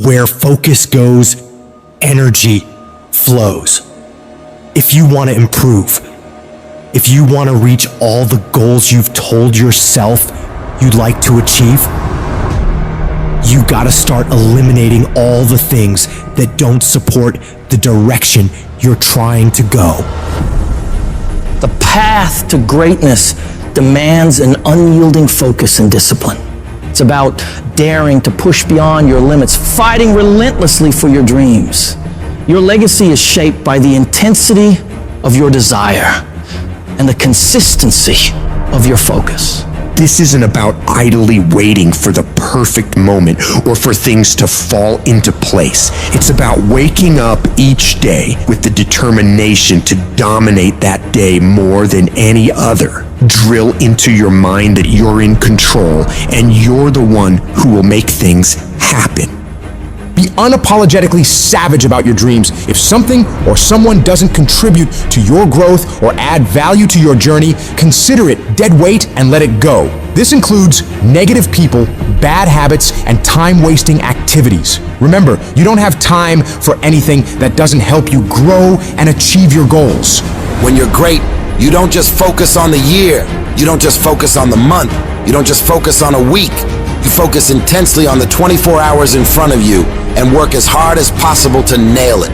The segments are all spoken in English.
Where focus goes, energy flows. If you want to improve, if you want to reach all the goals you've told yourself you'd like to achieve, you gotta start eliminating all the things that don't support the direction you're trying to go. The path to greatness demands an unyielding focus and discipline. It's about daring to push beyond your limits, fighting relentlessly for your dreams. Your legacy is shaped by the intensity of your desire and the consistency of your focus. This isn't about idly waiting for the perfect moment or for things to fall into place. It's about waking up each day with the determination to dominate that day more than any other. Drill into your mind that you're in control and you're the one who will make things happen. Be unapologetically savage about your dreams. If something or someone doesn't contribute to your growth or add value to your journey, consider it dead weight and let it go. This includes negative people, bad habits, and time-wasting activities. Remember, you don't have time for anything that doesn't help you grow and achieve your goals. When you're great, you don't just focus on the year. You don't just focus on the month. You don't just focus on a week. You focus intensely on the 24 hours in front of you and work as hard as possible to nail it.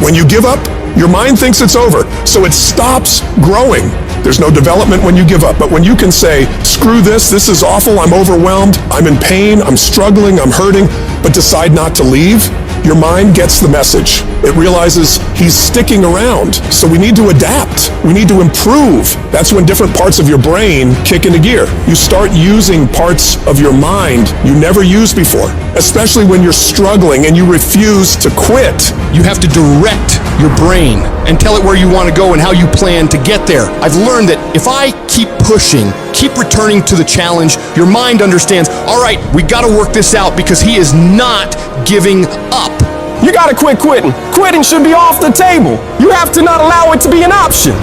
When you give up, your mind thinks it's over, so it stops growing. There's no development when you give up, but when you can say, screw this is awful, I'm overwhelmed, I'm in pain, I'm struggling, I'm hurting, but decide not to leave, your mind gets the message. It realizes he's sticking around, so we need to adapt. We need to improve. That's when different parts of your brain kick into gear. You start using parts of your mind you never used before, especially when you're struggling and you refuse to quit. You have to direct your brain and tell it where you want to go and how you plan to get there. I've learned that if I keep pushing, keep returning to the challenge, your mind understands, all right, we got to work this out because he is not giving up. You gotta quit quitting. Quitting should be off the table. You have to not allow it to be an option.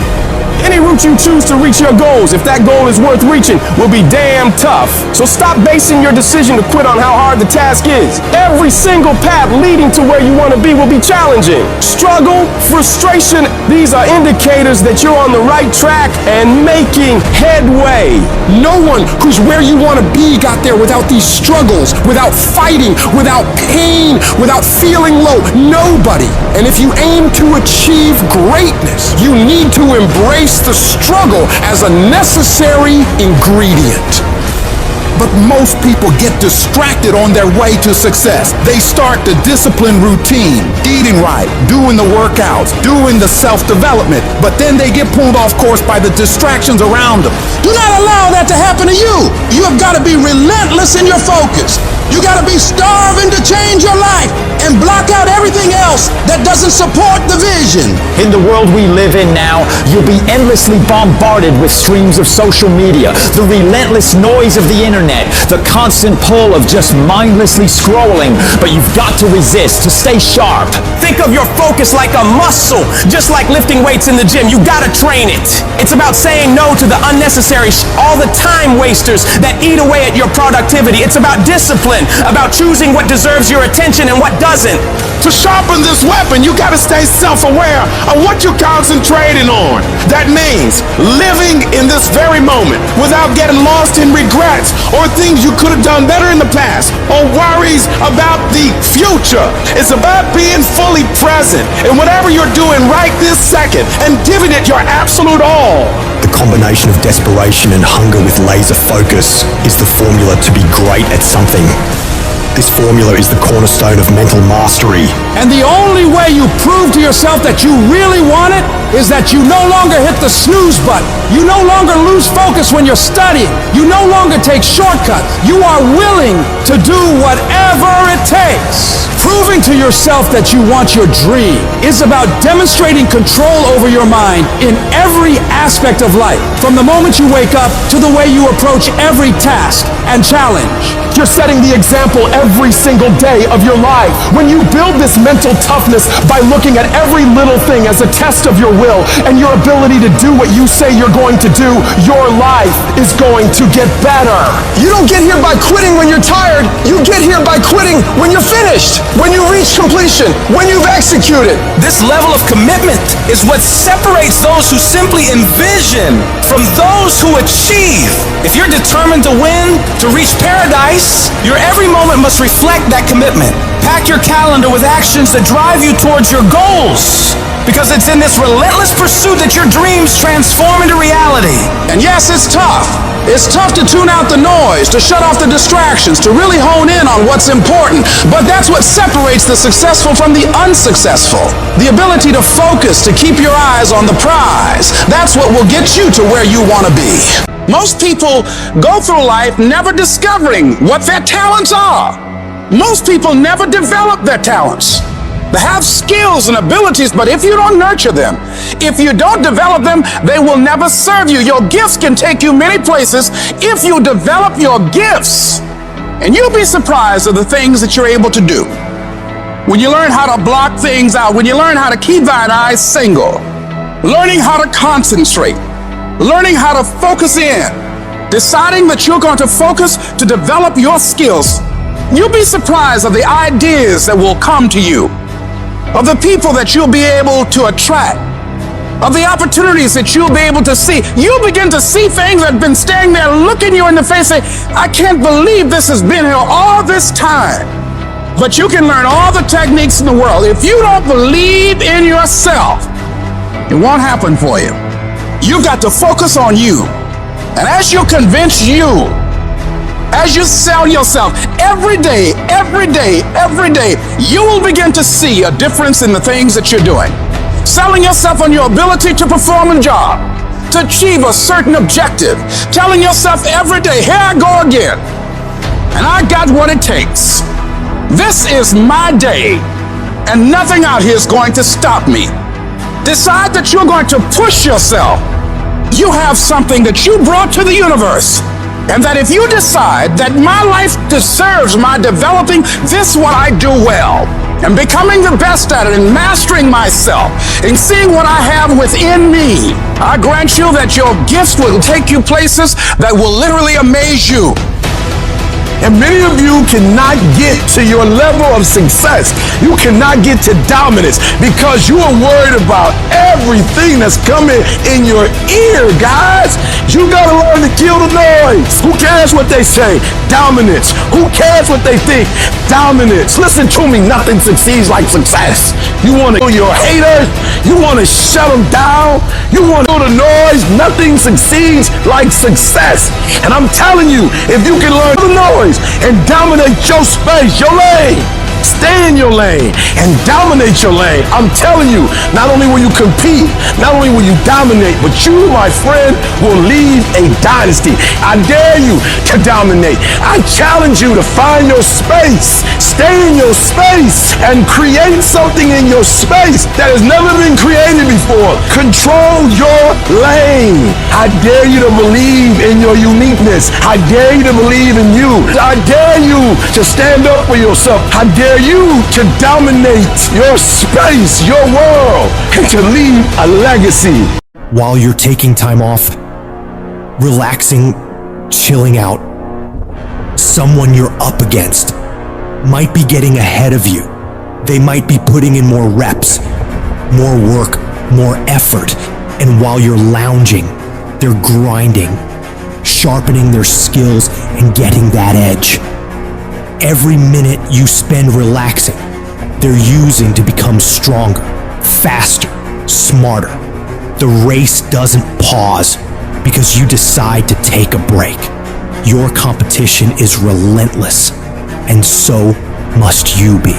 Any route you choose to reach your goals, if that goal is worth reaching, will be damn tough. So stop basing your decision to quit on how hard the task is. Every single path leading to where you want to be will be challenging. Struggle, frustration, these are indicators that you're on the right track and making headway. No one who's where you want to be got there without these struggles, without fighting, without pain, without feeling low. Nobody. And if you aim to achieve greatness, you need to embrace the struggle as a necessary ingredient. But most people get distracted on their way to success. They start the discipline routine, eating right, doing the workouts, doing the self-development, but then they get pulled off course by the distractions around them. Do not allow that to happen to you. You have got to be relentless in your focus. You got to be starving to change your life and block out everything else that doesn't support the vision. In the world we live in now, you'll be endlessly bombarded with streams of social media, the relentless noise of the internet, the constant pull of just mindlessly scrolling, but you've got to resist to stay sharp. Think of your focus like a muscle, just like lifting weights in the gym. You gotta train it. It's about saying no to the unnecessary all the time wasters that eat away at your productivity. It's about discipline, about choosing what deserves your attention and what doesn't. To sharpen this weapon, you gotta stay self-aware of what you're concentrating on. That means living in this very moment without getting lost in regrets or things you could have done better in the past or worries about the future. It's about being fully present in whatever you're doing right this second and giving it your absolute all. The combination of desperation and hunger with laser focus is the formula to be great at something. This formula is the cornerstone of mental mastery. And the only way you prove to yourself that you really want it is that you no longer hit the snooze button. You no longer lose focus when you're studying. You no longer take shortcuts. You are willing to do whatever it takes. Proving to yourself that you want your dream. It's about demonstrating control over your mind in every aspect of life, from the moment you wake up to the way you approach every task and challenge. You're setting the example every single day of your life. When you build this mental toughness by looking at every little thing as a test of your will and your ability to do what you say you're going to do, your life is going to get better. You don't get here by quitting when you're tired. You get here by quitting when you're finished, when you reach completion, when you've executed. This level of commitment is what separates those who simply envision from those who achieve. If you're determined to win, to reach paradise, your every moment must reflect that commitment. Pack your calendar with actions that drive you towards your goals, because it's in this relentless pursuit that your dreams transform into reality. And yes, it's tough. It's tough to tune out the noise, to shut off the distractions, to really hone in on what's important. But that's what separates the successful from the unsuccessful. The ability to focus, to keep your eyes on the prize. That's what will get you to where you want to be. Most people go through life never discovering what their talents are. Most people never develop their talents. They have skills and abilities, but if you don't nurture them, if you don't develop them, they will never serve you. Your gifts can take you many places if you develop your gifts. And you'll be surprised at the things that you're able to do. When you learn how to block things out, when you learn how to keep thine eyes single, learning how to concentrate, learning how to focus in, deciding that you're going to focus to develop your skills, you'll be surprised at the ideas that will come to you, of the people that you'll be able to attract, of the opportunities that you'll be able to see. You'll begin to see things that have been standing there looking you in the face saying, I can't believe this has been here all this time. But you can learn all the techniques in the world. If you don't believe in yourself, it won't happen for you. You've got to focus on you. And as you convince you, as you sell yourself every day, you will begin to see a difference in the things that you're doing. Selling yourself on your ability to perform a job, to achieve a certain objective. Telling yourself every day, here I go again. And I got what it takes. This is my day, and nothing out here is going to stop me. Decide that you're going to push yourself. You have something that you brought to the universe. And that if you decide that my life deserves my developing this what I do well, and becoming the best at it, and mastering myself, and seeing what I have within me, I grant you that your gifts will take you places that will literally amaze you. And many of you cannot get to your level of success. You cannot get to dominance because you are worried about everything that's coming in your ear, guys. You gotta learn to kill the noise. Who cares what they say? Dominance. Who cares what they think? Dominance. Listen to me, nothing succeeds like success. You wanna kill your haters. You wanna shut them down. You wanna kill the noise. Nothing succeeds like success. And I'm telling you, if you can learn the noise and dominate your space, your lane. Stay in your lane and dominate your lane. I'm telling you, not only will you compete, not only will you dominate, but you, my friend, will leave a dynasty. I dare you to dominate. I challenge you to find your space. Stay in your space and create something in your space that has never been created before. Control your lane. I dare you to believe in your uniqueness. I dare you to believe in you. I dare you to stand up for yourself. I dare you to dominate your space, your world, and to leave a legacy. While you're taking time off, relaxing, chilling out, someone you're up against might be getting ahead of you. They might be putting in more reps, more work, more effort, and while you're lounging, they're grinding, sharpening their skills and getting that edge. Every minute you spend relaxing, they're using to become stronger, faster, smarter. The race doesn't pause because you decide to take a break. Your competition is relentless, and so must you be.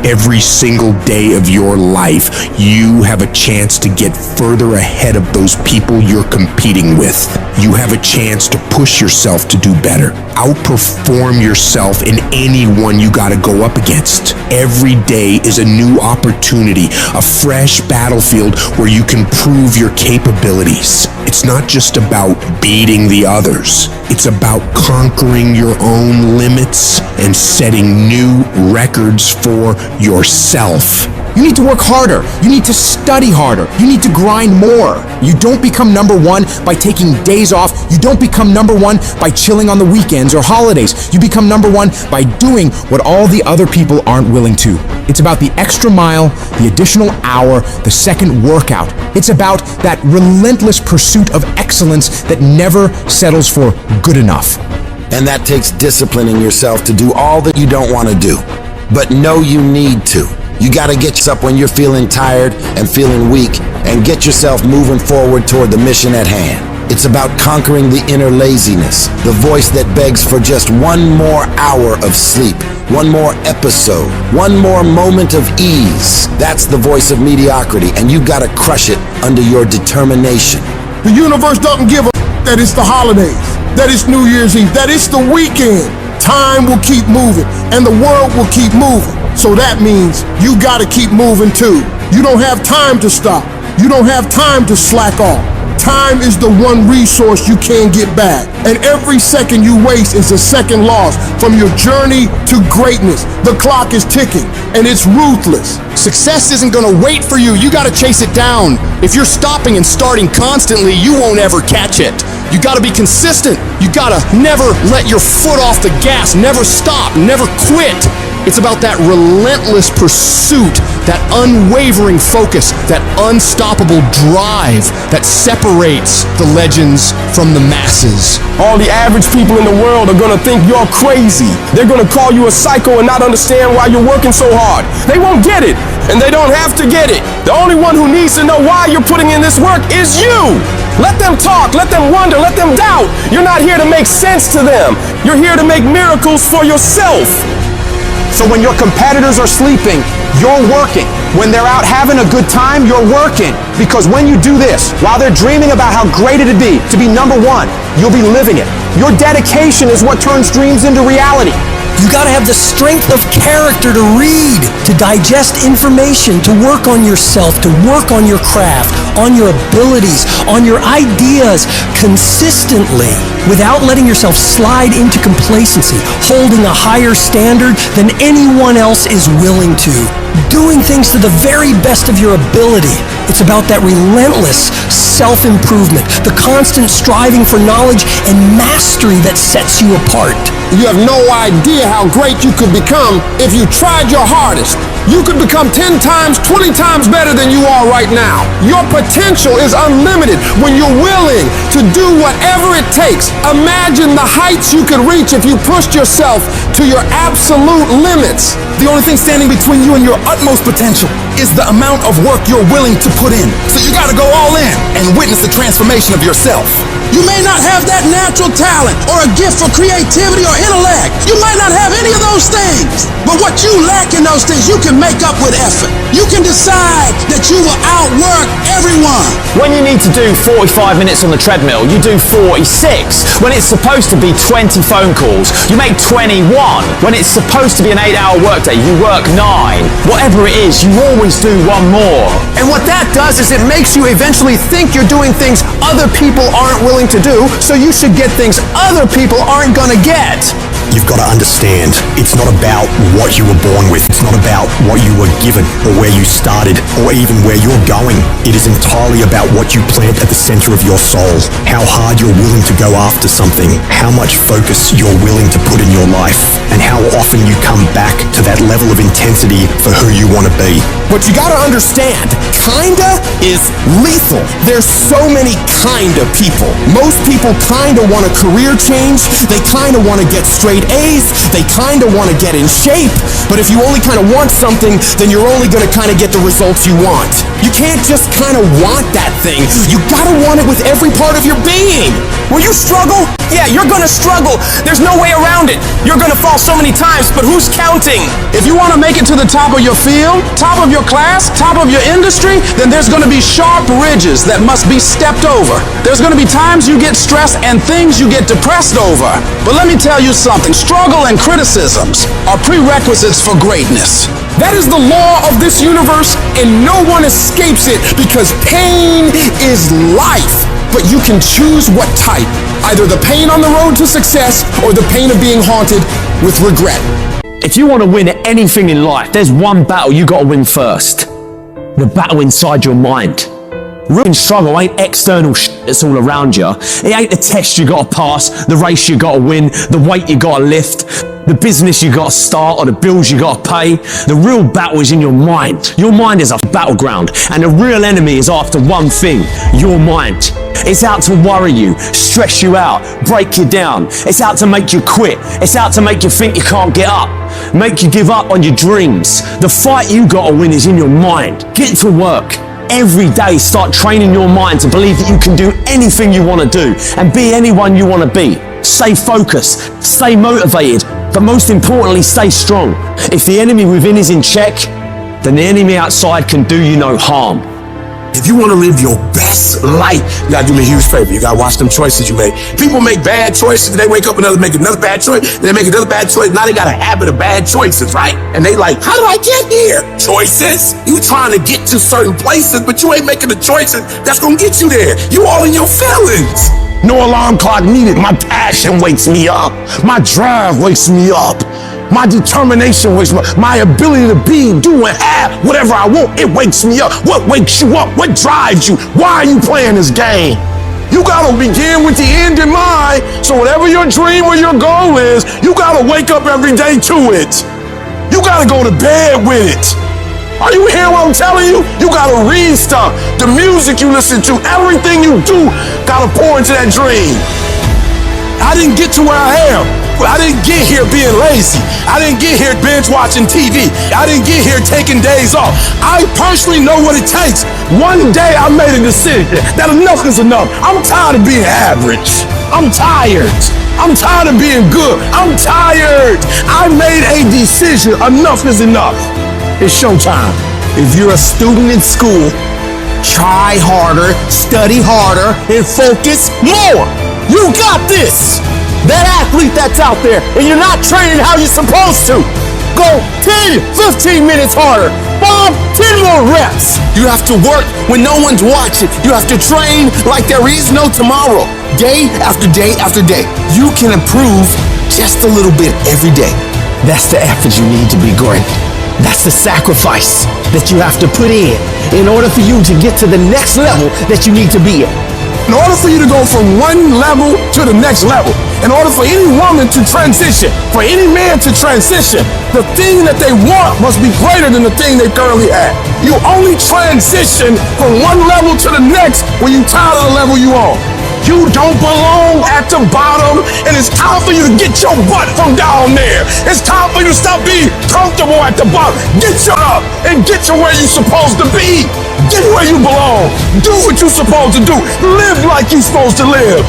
Every single day of your life, you have a chance to get further ahead of those people you're competing with. You have a chance to push yourself to do better. Outperform yourself in anyone you gotta go up against. Every day is a new opportunity, a fresh battlefield where you can prove your capabilities. It's not just about beating the others. It's about conquering your own limits and setting new records for yourself. You need to work harder. You need to study harder. You need to grind more. You don't become number one by taking days off. You don't become number one by chilling on the weekends or holidays. You become number one by doing what all the other people aren't willing to. It's about the extra mile, the additional hour, the second workout. It's about that relentless pursuit of excellence that never settles for good enough. And that takes disciplining yourself to do all that you don't want to do, but know you need to. You gotta get yourself when you're feeling tired and feeling weak and get yourself moving forward toward the mission at hand. It's about conquering the inner laziness, the voice that begs for just one more hour of sleep, one more episode, one more moment of ease. That's the voice of mediocrity, and you gotta crush it under your determination. The universe doesn't give a that it's the holidays, that it's New Year's Eve, that it's the weekend. Time will keep moving, and the world will keep moving. So that means you gotta keep moving too. You don't have time to stop. You don't have time to slack off. Time is the one resource you can't get back. And every second you waste is a second lost from your journey to greatness. The clock is ticking, and it's ruthless. Success isn't gonna wait for you. You gotta chase it down. If you're stopping and starting constantly, you won't ever catch it. You gotta be consistent. You gotta never let your foot off the gas, never stop, never quit. It's about that relentless pursuit, that unwavering focus, that unstoppable drive that separates the legends from the masses. All the average people in the world are gonna think you're crazy. They're gonna call you a psycho and not understand why you're working so hard. They won't get it, and they don't have to get it. The only one who needs to know why you're putting in this work is you. Let them talk, let them wonder, let them doubt. You're not here to make sense to them. You're here to make miracles for yourself. So when your competitors are sleeping, you're working. When they're out having a good time, you're working. Because when you do this, while they're dreaming about how great it'd be to be number one, you'll be living it. Your dedication is what turns dreams into reality. You gotta have the strength of character to read, to digest information, to work on yourself, to work on your craft, on your abilities, on your ideas consistently, without letting yourself slide into complacency, holding a higher standard than anyone else is willing to, doing things to the very best of your ability. It's about that relentless self-improvement, the constant striving for knowledge and mastery that sets you apart. You have no idea how great you could become if you tried your hardest. You could become 10 times, 20 times better than you are right now. Your potential is unlimited when you're willing to do whatever it takes. Imagine the heights you could reach if you pushed yourself to your absolute limits. The only thing standing between you and your utmost potential is the amount of work you're willing to put in. So you gotta go all in and witness the transformation of yourself. You may not have that natural talent or a gift for creativity or intellect. You might not have any of those things. But what you lack in those things, you can make up with effort. You can decide that you will outwork everyone. When you need to do 45 minutes on the treadmill, you do 46. When it's supposed to be 20 phone calls, you make 21. When it's supposed to be an 8-hour workday, you work 9. Whatever it is, you always do one more. And what that does is it makes you eventually think you're doing things other people aren't willing to do, so you should get things other people aren't gonna get. You've got to understand, it's not about what you were born with. It's not about what you were given or where you started or even where you're going. It is entirely about what you plant at the center of your soul, how hard you're willing to go after something, how much focus you're willing to put in your life, and how often you come back to that level of intensity for who you want to be. But you gotta understand, kinda is lethal. There's so many kinda people. Most people kinda want a career change. They kinda want to get straight A's. They kinda want to get in shape. But if you only kinda want something, then you're only gonna kinda get the results you want. You can't just kinda want that thing. You gotta want it with every part of your being. When you struggle, Yeah, you're gonna struggle. There's no way around it. You're gonna fall so many times, but who's counting? If you want to make it to the top of your field, top of your class, top of your industry, then there's going to be sharp ridges that must be stepped over. There's going to be times you get stressed and things you get depressed over. But let me tell you something, struggle and criticisms are prerequisites for greatness. That is the law of this universe, and no one escapes it because pain is life. But you can choose what type, either the pain on the road to success or the pain of being haunted with regret. If you want to win at anything in life, there's one battle you got to win first. The battle inside your mind. Real struggle ain't external shit that's all around you. It ain't the test you got to pass, the race you got to win, the weight you got to lift, the business you got to start, or the bills you got to pay. The real battle is in your mind. Your mind is a battleground, and the real enemy is after one thing, your mind. It's out to worry you, stress you out, break you down. It's out to make you quit. It's out to make you think you can't get up, make you give up on your dreams. The fight you got to win is in your mind. Get to work. Every day, start training your mind to believe that you can do anything you want to do and be anyone you want to be. Stay focused, stay motivated, but most importantly, stay strong. If the enemy within is in check, then the enemy outside can do you no harm. If you want to live your best life, you gotta do me a huge favor. You gotta watch them choices you make. People make bad choices, they wake up and make another bad choice, then they make another bad choice. Now they got a habit of bad choices, right? And they like, how did I get here? Choices. You trying to get to certain places, but you ain't making the choices that's gonna get you there. You all in your feelings. No alarm clock needed. My passion wakes me up. My drive wakes me up. My determination wakes me up. My ability to be, do, and have whatever I want, it wakes me up. What wakes you up? What drives you? Why are you playing this game? You gotta begin with the end in mind. So whatever your dream or your goal is, you gotta wake up every day to it. You gotta go to bed with it. Are you hearing what I'm telling you? You gotta read stuff. The music you listen to, everything you do, gotta pour into that dream. I didn't get to where I am. I didn't get here being lazy. I didn't get here binge watching TV. I didn't get here taking days off. I personally know what it takes. One day I made a decision that enough is enough. I'm tired of being average. I'm tired. I'm tired of being good. I'm tired. I made a decision. Enough is enough. It's showtime. If you're a student in school, try harder, study harder, and focus more. You got this. That athlete that's out there, and you're not training how you're supposed to. Go 10, 15 minutes harder. Bomb 10 more reps. You have to work when no one's watching. You have to train like there is no tomorrow. Day after day after day. You can improve just a little bit every day. That's the effort you need to be great. That's the sacrifice that you have to put in order for you to get to the next level that you need to be in. In order for you to go from one level to the next level, in order for any woman to transition, for any man to transition, the thing that they want must be greater than the thing they currently have. You only transition from one level to the next when you're tired of the level you on. You don't belong at the bottom, and it's time for you to get your butt from down there. It's time for you to stop being comfortable at the bottom. Get your up and get to where you're supposed to be. Get where you belong. Do what you're supposed to do. Live like you're supposed to live.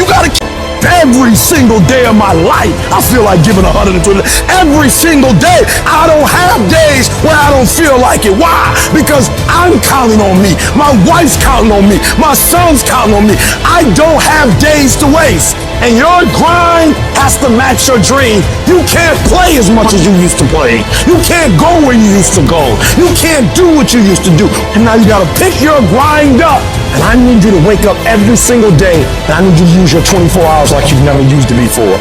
You gotta keep every single day of my life. I feel like giving 120. Every single day. I don't have days where I don't feel like it. Why? Because I'm counting on me. My wife's counting on me. My son's counting on me. I don't have days to waste. And your grind has to match your dream. You can't play as much as you used to play. You can't go where you used to go. You can't do what you used to do. And now you gotta pick your grind up. And I need you to wake up every single day. And I need you to use your 24 hours like you've never used it before.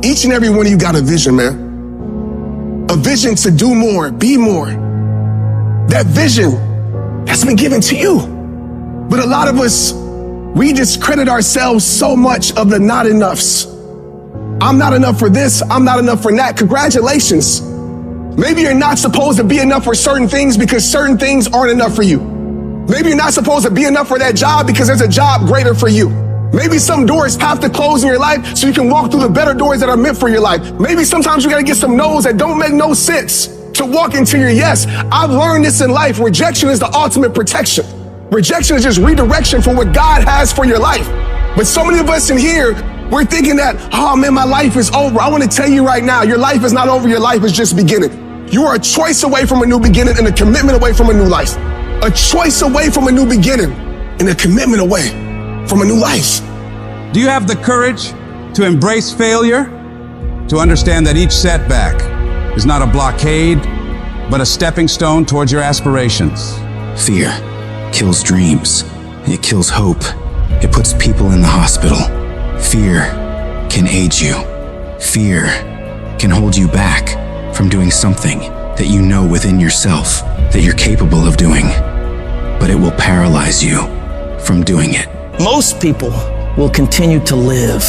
Each and every one of you got a vision, man. A vision to do more, be more. That vision has been given to you. But a lot of us, we discredit ourselves so much of the not enoughs. I'm not enough for this. I'm not enough for that. Congratulations. Maybe you're not supposed to be enough for certain things because certain things aren't enough for you. Maybe you're not supposed to be enough for that job because there's a job greater for you. Maybe some doors have to close in your life so you can walk through the better doors that are meant for your life. Maybe sometimes you gotta get some no's that don't make no sense to walk into your yes. I've learned this in life. Rejection is the ultimate protection. Rejection is just redirection for what God has for your life. But so many of us in here, We're thinking that, oh man, my life is over. I want to tell you right now, your life is not over. Your life is just beginning. You are a choice away from a new beginning and a commitment away from a new life. A choice away from a new beginning and a commitment away from a new life. Do you have the courage to embrace failure? To understand that each setback is not a blockade, but a stepping stone towards your aspirations? Fear kills dreams. It kills hope. It puts people in the hospital. Fear can age you. Fear can hold you back from doing something that you know within yourself that you're capable of doing, but it will paralyze you from doing it. Most people will continue to live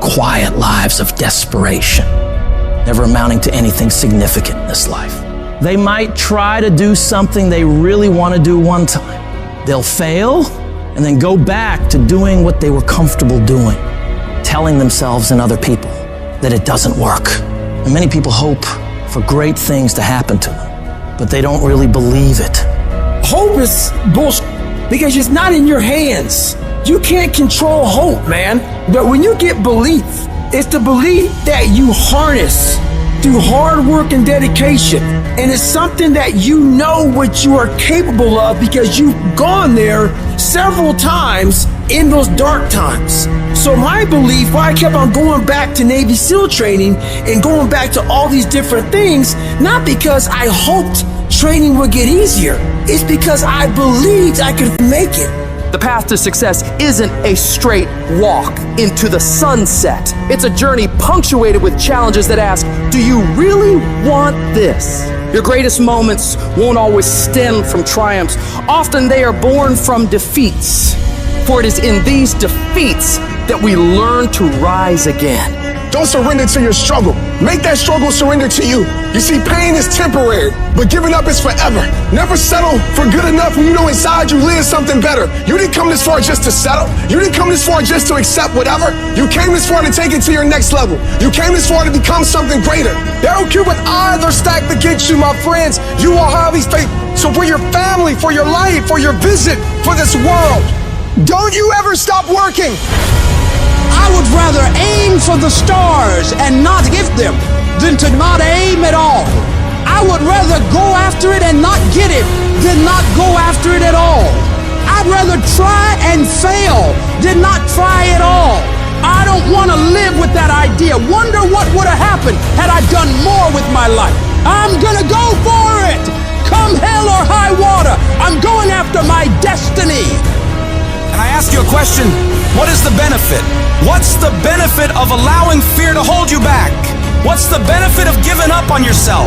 quiet lives of desperation, never amounting to anything significant in this life. They might try to do something they really want to do one time. They'll fail and then go back to doing what they were comfortable doing, telling themselves and other people that it doesn't work. And many people hope for great things to happen to them, but they don't really believe it. Hope is bullshit because it's not in your hands. You can't control hope, man. But when you get belief, it's the belief that you harness through hard work and dedication. And it's something that you know what you are capable of because you've gone there several times in those dark times. So my belief, why I kept on going back to Navy SEAL training and going back to all these different things, not because I hoped training would get easier. It's because I believed I could make it. The path to success isn't a straight walk into the sunset. It's a journey punctuated with challenges that ask, do you really want this? Your greatest moments won't always stem from triumphs. Often they are born from defeats. For it is in these defeats that we learn to rise again. Don't surrender to your struggle. Make that struggle surrender to you. You see, pain is temporary, but giving up is forever. Never settle for good enough when you know inside you live something better. You didn't come this far just to settle. You didn't come this far just to accept whatever. You came this far to take it to your next level. You came this far to become something greater. They don't care what odds are stacked against you, my friends. You will have these faith. So for your family, for your life, for your vision, for this world, don't you ever stop working. I would rather aim for the stars and not hit them than to not aim at all. I would rather go after it and not get it than not go after it at all. I'd rather try and fail than not try at all. I don't want to live with that idea. Wonder what would have happened had I done more with my life. I'm gonna go for it. Come hell or high water, I'm going after my destiny. And I ask you a question, what is the benefit? What's the benefit of allowing fear to hold you back? What's the benefit of giving up on yourself?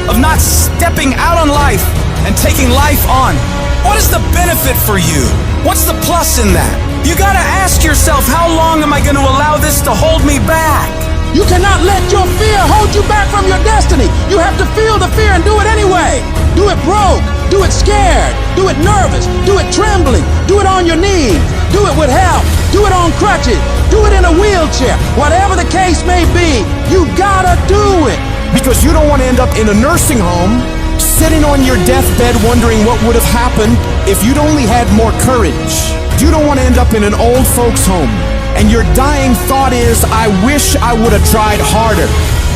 Of not stepping out on life and taking life on? What is the benefit for you? What's the plus in that? You gotta ask yourself, how long am I gonna allow this to hold me back? You cannot let your fear hold you back from your destiny. You have to feel the fear and do it anyway. Do it broke, do it scared, do it nervous, do it trembling, do it on your knees, do it with help, do it on crutches, do it in a wheelchair. Whatever the case may be, you gotta do it. Because you don't want to end up in a nursing home, sitting on your deathbed wondering what would have happened if you'd only had more courage. You don't want to end up in an old folks home, and your dying thought is, I wish I would have tried harder.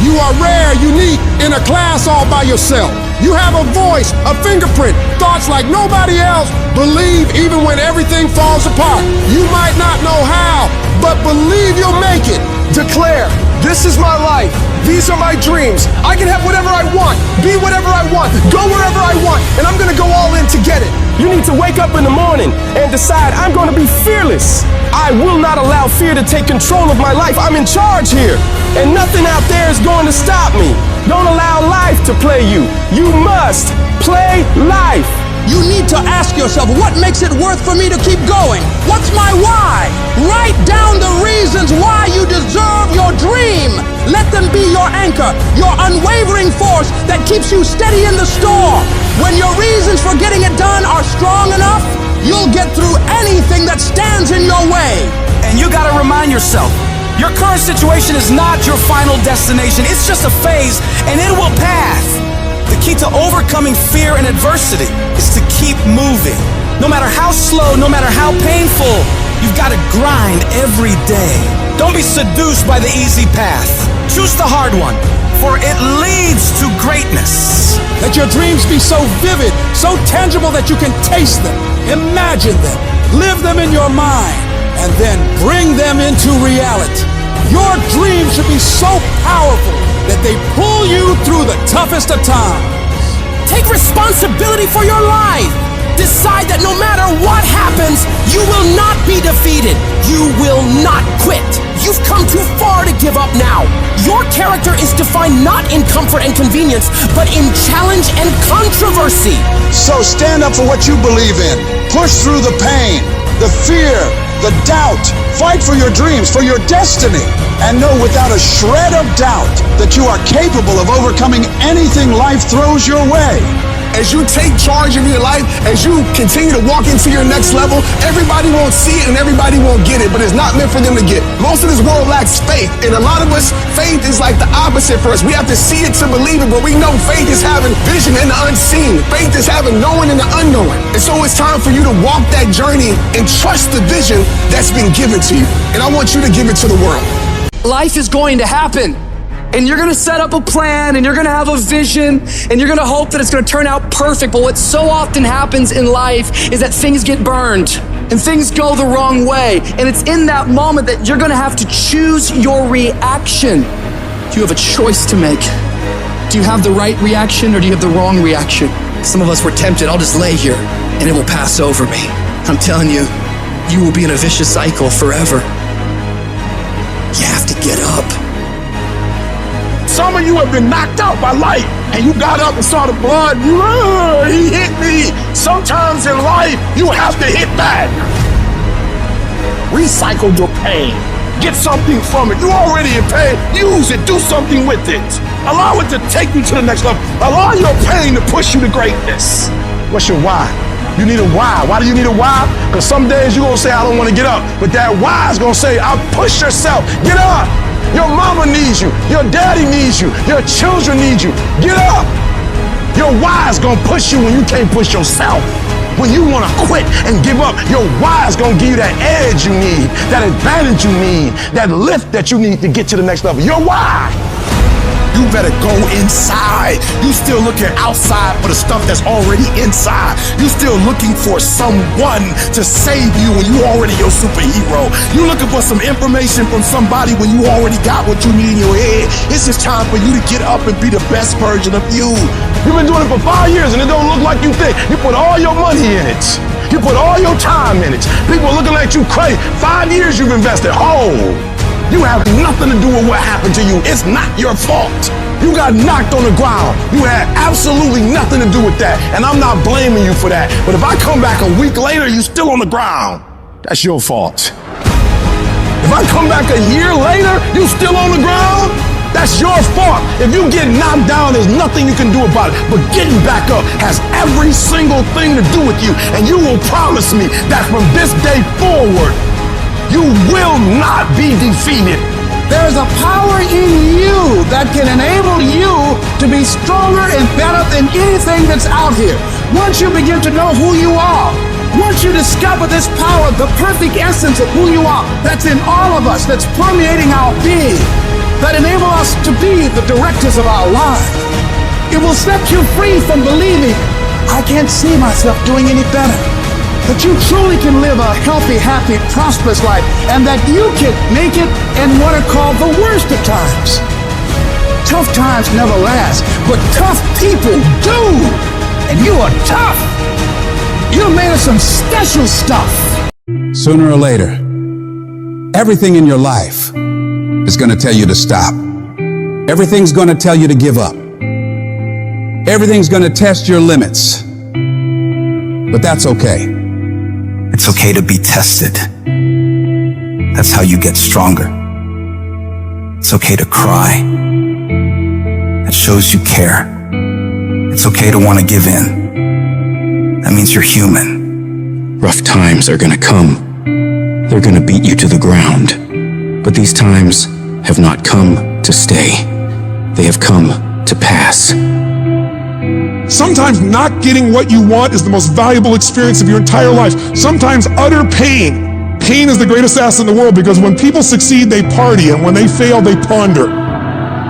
You are rare, unique, in a class all by yourself. You have a voice, a fingerprint, thoughts like nobody else. Believe even when everything falls apart. You might not know how, but believe you'll make it. Declare, this is my life. These are my dreams. I can have whatever I want, be whatever I want, go wherever I want, and I'm gonna go all in to get it. You need to wake up in the morning and decide, I'm going to be fearless. I will not allow fear to take control of my life. I'm in charge here, and nothing out there is going to stop me. Don't allow life to play you. You must play life. You need to ask yourself, what makes it worth for me to keep going? What's my why? Write down the reasons why you deserve your dream. Let them be your anchor, your unwavering force that keeps you steady in the storm. When your reasons for getting it done are strong enough, you'll get through anything that stands in your way. And you gotta remind yourself, your current situation is not your final destination. It's just a phase, and it will pass. The key to overcoming fear and adversity is to keep moving. No matter how slow, no matter how painful, You've got to grind every day. Don't be seduced by the easy path. Choose the hard one, for it leads to greatness. Let your dreams be so vivid, so tangible that you can taste them, imagine them, live them in your mind, and then bring them into reality. Your dreams should be so powerful that they pull you through the toughest of times. Take responsibility for your life. Decide that no matter what happens, you will not be defeated. You will not quit. You've come too far to give up now. Your character is defined not in comfort and convenience, but in challenge and controversy. So stand up for what you believe in. Push through the pain, the fear, the doubt. Fight for your dreams, for your destiny. And know without a shred of doubt that you are capable of overcoming anything life throws your way. As you take charge of your life, as you continue to walk into your next level, everybody won't see it and everybody won't get it, but it's not meant for them to get. Most of this world lacks faith, and a lot of us, faith is like the opposite for us. We have to see it to believe it, but we know faith is having vision in the unseen. Faith is having knowing in the unknown. And so it's time for you to walk that journey and trust the vision that's been given to you. And I want you to give it to the world. Life is going to happen. And you're gonna set up a plan, and you're gonna have a vision, and you're gonna hope that it's gonna turn out perfect. But what so often happens in life is that things get burned, and things go the wrong way. And it's in that moment that you're gonna have to choose your reaction. You have a choice to make. Do you have the right reaction, or do you have the wrong reaction? Some of us were tempted, I'll just lay here, and it will pass over me. I'm telling you, you will be in a vicious cycle forever. You have to get up. Some of you have been knocked out by life, and you got up and saw the blood. He hit me. Sometimes in life, you have to hit back. Recycle your pain. Get something from it. You already in pain. Use it. Do something with it. Allow it to take you to the next level. Allow your pain to push you to greatness. What's your why? You need a why. Why do you need a why? Because some days you're going to say, I don't want to get up. But that why is going to say, I'll push yourself. Get up. Your mama needs you. Your daddy needs you. Your children need you. Get up. Your why is gonna push you when you can't push yourself. When you wanna quit and give up, your why is gonna give you that edge you need, that advantage you need, that lift that you need to get to the next level. Your why. You better go inside. You still looking outside for the stuff that's already inside. You still looking for someone to save you when you already your superhero. You looking for some information from somebody when you already got what you need in your head. It's just time for you to get up and be the best version of you. You've been doing it for 5 years and it don't look like you think. You put all your money in it. You put all your time in it. People are looking at you crazy. 5 years you've invested whole. You have nothing to do with what happened to you. It's not your fault. You got knocked on the ground. You had absolutely nothing to do with that. And I'm not blaming you for that. But if I come back a week later, you're still on the ground. That's your fault. If I come back a year later, you still on the ground, that's your fault. If you get knocked down, there's nothing you can do about it. But getting back up has every single thing to do with you. And you will promise me that from this day forward, you will not be defeated. There's a power in you that can enable you to be stronger and better than anything that's out here. Once you begin to know who you are, once you discover this power, the perfect essence of who you are, that's in all of us, that's permeating our being, that enable us to be the directors of our lives, it will set you free from believing, I can't see myself doing any better. That you truly can live a healthy, happy, prosperous life, and that you can make it in what are called the worst of times. Tough times never last, but tough people do. And you are tough. You're made of some special stuff. Sooner or later, everything in your life is going to tell you to stop. Everything's going to tell you to give up. Everything's going to test your limits. But that's okay. It's okay to be tested. That's how you get stronger. It's okay to cry. That shows you care. It's okay to want to give in. That means you're human. Rough times are gonna come. They're gonna beat you to the ground. But these times have not come to stay. They have come to pass. Sometimes not getting what you want is the most valuable experience of your entire life. Sometimes utter pain Pain is the greatest assassin in the world because when people succeed, they party, and when they fail, they ponder.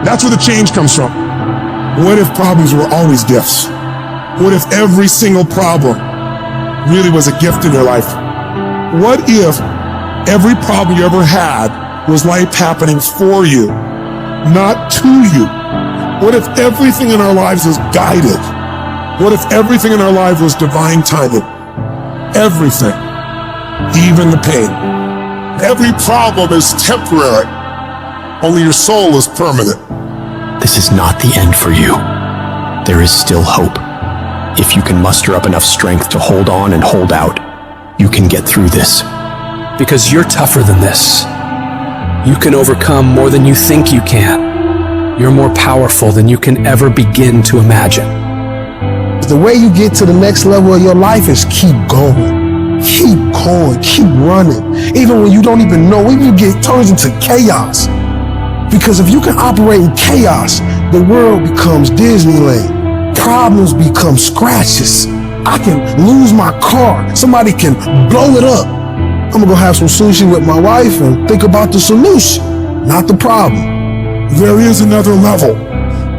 That's where the change comes from. What if problems were always gifts? What if every single problem really was a gift in your life? What if every problem you ever had was life happening for you, not to you? What if everything in our lives was guided? What if everything in our life was divine timing? Everything, even the pain. Every problem is temporary. Only your soul is permanent. This is not the end for you. There is still hope. If you can muster up enough strength to hold on and hold out, you can get through this. Because you're tougher than this. You can overcome more than you think you can. You're more powerful than you can ever begin to imagine. The way you get to the next level of your life is keep going. Keep going, keep running. Even when you don't even know, even if it turns into chaos. Because if you can operate in chaos, the world becomes Disneyland. Problems become scratches. I can lose my car. Somebody can blow it up. I'm gonna go have some sushi with my wife and think about the solution, not the problem. There is another level.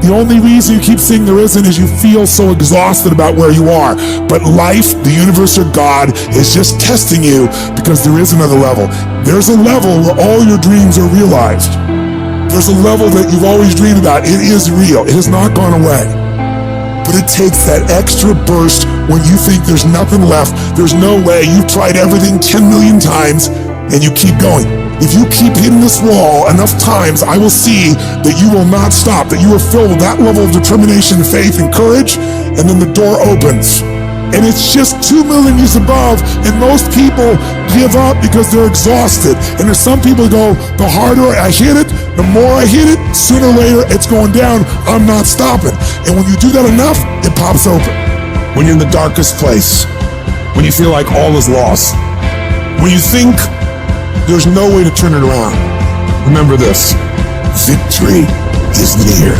The only reason you keep saying there isn't is you feel so exhausted about where you are. But life, the universe, or God is just testing you because there is another level. There's a level where all your dreams are realized. There's a level that you've always dreamed about. It is real. It has not gone away. But it takes that extra burst when you think there's nothing left. There's no way. You've tried everything 10 million times and you keep going. If you keep hitting this wall enough times, I will see that you will not stop, that you are filled with that level of determination, faith, and courage, and then the door opens. And it's just 2 million years above, and most people give up because they're exhausted. And there's some people who go, the harder I hit it, the more I hit it, sooner or later it's going down, I'm not stopping. And when you do that enough, it pops open. When you're in the darkest place, when you feel like all is lost, when you think there's no way to turn it around, remember this: victory is near.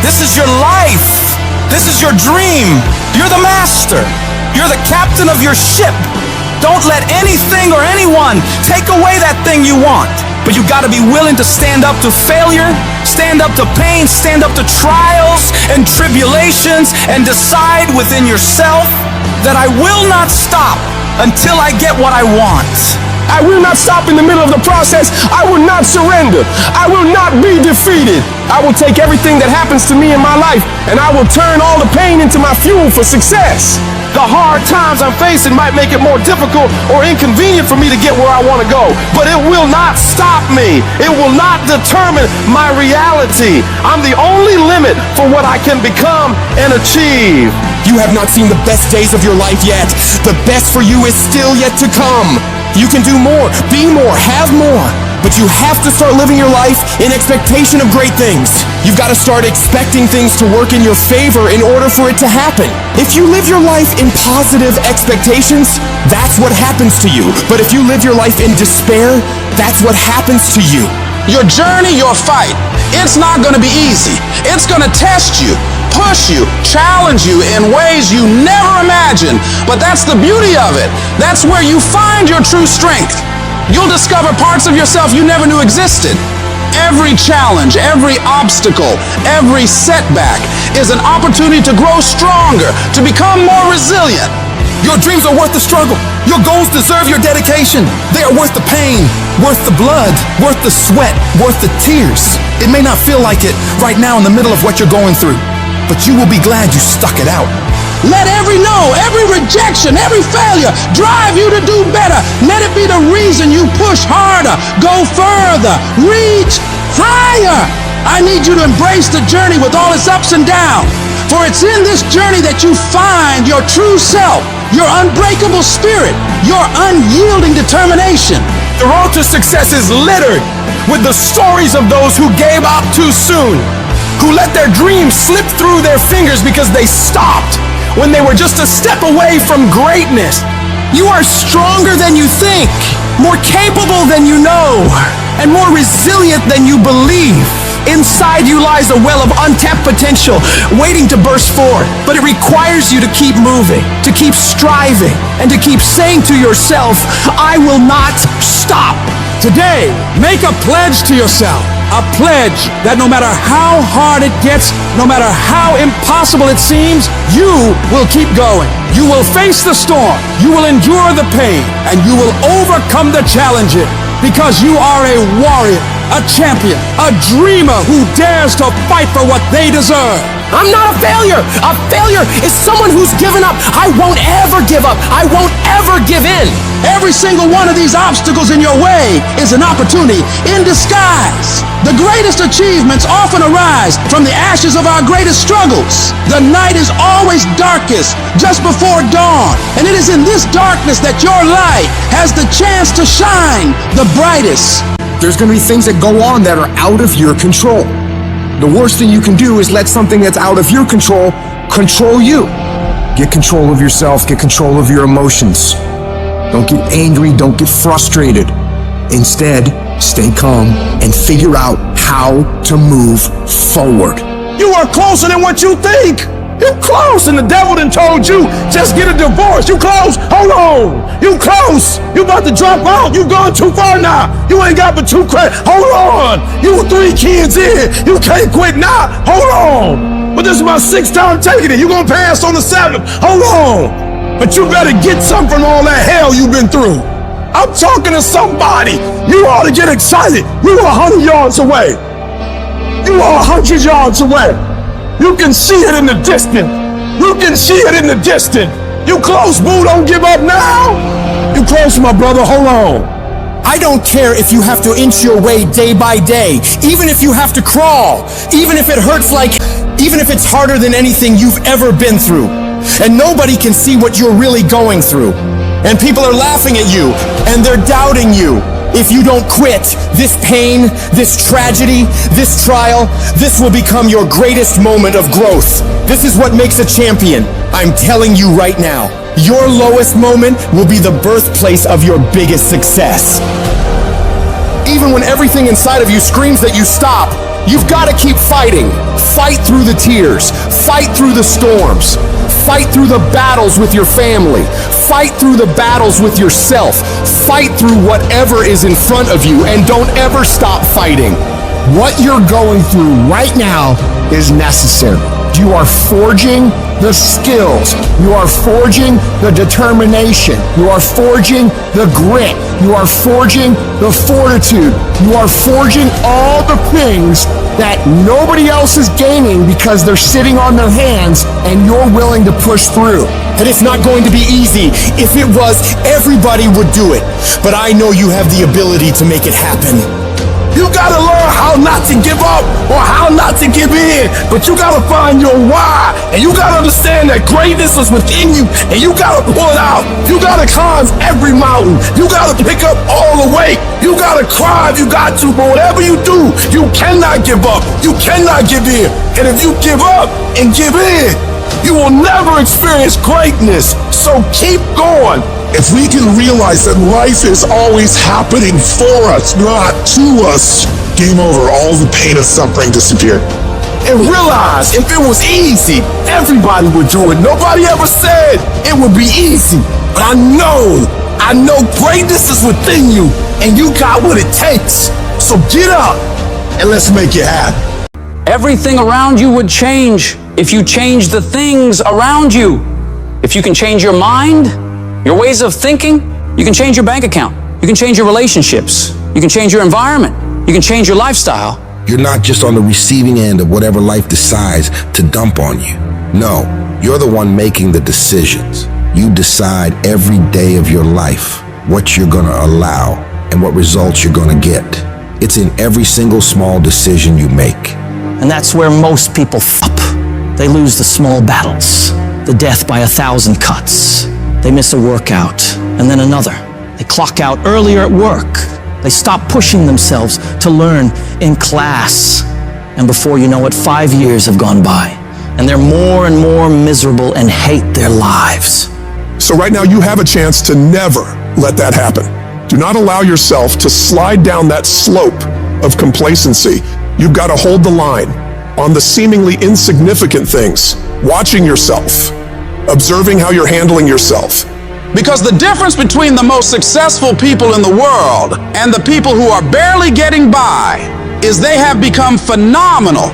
This is your life. This is your dream. You're the master. You're the captain of your ship. Don't let anything or anyone take away that thing you want. But you gotta be willing to stand up to failure, stand up to pain, stand up to trials and tribulations, and decide within yourself that I will not stop until I get what I want. I will not stop in the middle of the process. I will not surrender. I will not be defeated. I will take everything that happens to me in my life and I will turn all the pain into my fuel for success. The hard times I'm facing might make it more difficult or inconvenient for me to get where I want to go, but it will not stop me. It will not determine my reality. I'm the only limit for what I can become and achieve. You have not seen the best days of your life yet. The best for you is still yet to come. You can do more, be more, have more. But you have to start living your life in expectation of great things. You've got to start expecting things to work in your favor in order for it to happen. If you live your life in positive expectations, that's what happens to you. But if you live your life in despair, that's what happens to you. Your journey, your fight, it's not going to be easy. It's going to test you, push you, challenge you in ways you never imagined. But that's the beauty of it. That's where you find your true strength. You'll discover parts of yourself you never knew existed. Every challenge, every obstacle, every setback is an opportunity to grow stronger, to become more resilient. Your dreams are worth the struggle. Your goals deserve your dedication. They are worth the pain, worth the blood, worth the sweat, worth the tears. It may not feel like it right now in the middle of what you're going through, but you will be glad you stuck it out. Let every no, every rejection, every failure drive you to do better. Let it be the reason you push harder, go further, reach higher. I need you to embrace the journey with all its ups and downs. For it's in this journey that you find your true self, your unbreakable spirit, your unyielding determination. The road to success is littered with the stories of those who gave up too soon, who let their dreams slip through their fingers because they stopped when they were just a step away from greatness. You are stronger than you think, more capable than you know, and more resilient than you believe. Inside you lies a well of untapped potential waiting to burst forth. But it requires you to keep moving, to keep striving, and to keep saying to yourself, I will not stop. Today, make a pledge to yourself. A pledge that no matter how hard it gets, no matter how impossible it seems, you will keep going. You will face the storm. You will endure the pain. And you will overcome the challenges. Because you are a warrior, a champion, a dreamer who dares to fight for what they deserve. I'm not a failure. A failure is someone who's given up. I won't ever give up. I won't ever give in. Every single one of these obstacles in your way is an opportunity in disguise. The greatest achievements often arise from the ashes of our greatest struggles. The night is always darkest just before dawn, and it is in this darkness that your light has the chance to shine the brightest. There's going to be things that go on that are out of your control. The worst thing you can do is let something that's out of your control control you. Get control of yourself, get control of your emotions. Don't get angry, don't get frustrated. Instead, stay calm and figure out how to move forward. You are closer than what you think. You close, and the devil done told you, just get a divorce. You close, hold on. You close, you about to drop out. You gone too far now. You ain't got but 2 credits. Hold on, you 3 kids in. You can't quit now. Hold on. But this is my 6th time taking it. You gonna pass on the 7th. Hold on. But you better get something from all that hell you've been through. I'm talking to somebody. You ought to get excited. You are 100 yards away. You are 100 yards away. You can see it in the distance. You can see it in the distance. You close, boo. Don't give up now. You close, my brother. Hold on. I don't care if you have to inch your way day by day, even if you have to crawl, even if it hurts even if it's harder than anything you've ever been through. And nobody can see what you're really going through. And people are laughing at you, and they're doubting you. If you don't quit, this pain, this tragedy, this trial, this will become your greatest moment of growth. This is what makes a champion. I'm telling you right now, your lowest moment will be the birthplace of your biggest success. Even when everything inside of you screams that you stop, you've got to keep fighting. Fight through the tears. Fight through the storms. Fight through the battles with your family. Fight through the battles with yourself. Fight through whatever is in front of you, and don't ever stop fighting. What you're going through right now is necessary. You are forging the skills. You are forging the determination. You are forging the grit. You are forging the fortitude. You are forging all the things that nobody else is gaining because they're sitting on their hands and you're willing to push through. And it's not going to be easy. If it was, everybody would do it. But I know you have the ability to make it happen. You gotta learn how not to give up or how not to give in, but you gotta find your why, and you gotta understand that greatness is within you, and you gotta pull it out. You gotta climb every mountain. You gotta pick up all the weight. You gotta cry if you got to, but whatever you do, you cannot give up. You cannot give in. And if you give up and give in, you will never experience greatness. So keep going. If we can realize that life is always happening for us, not to us, game over. All the pain and suffering disappear. And realize if it was easy, everybody would do it. Nobody ever said it would be easy. But I know greatness is within you, and you got what it takes. So get up and let's make it happen. Everything around you would change if you change the things around you. If you can change your mind, your ways of thinking, you can change your bank account. You can change your relationships. You can change your environment. You can change your lifestyle. You're not just on the receiving end of whatever life decides to dump on you. No, you're the one making the decisions. You decide every day of your life what you're gonna allow and what results you're gonna get. It's in every single small decision you make. And that's where most people f up. They lose the small battles, the death by 1,000 cuts. They miss a workout, and then another. They clock out earlier at work. They stop pushing themselves to learn in class. And before you know it, 5 years have gone by, and they're more and more miserable and hate their lives. So right now you have a chance to never let that happen. Do not allow yourself to slide down that slope of complacency You've got to hold the line on the seemingly insignificant things, watching yourself, observing how you're handling yourself. Because the difference between the most successful people in the world and the people who are barely getting by is they have become phenomenal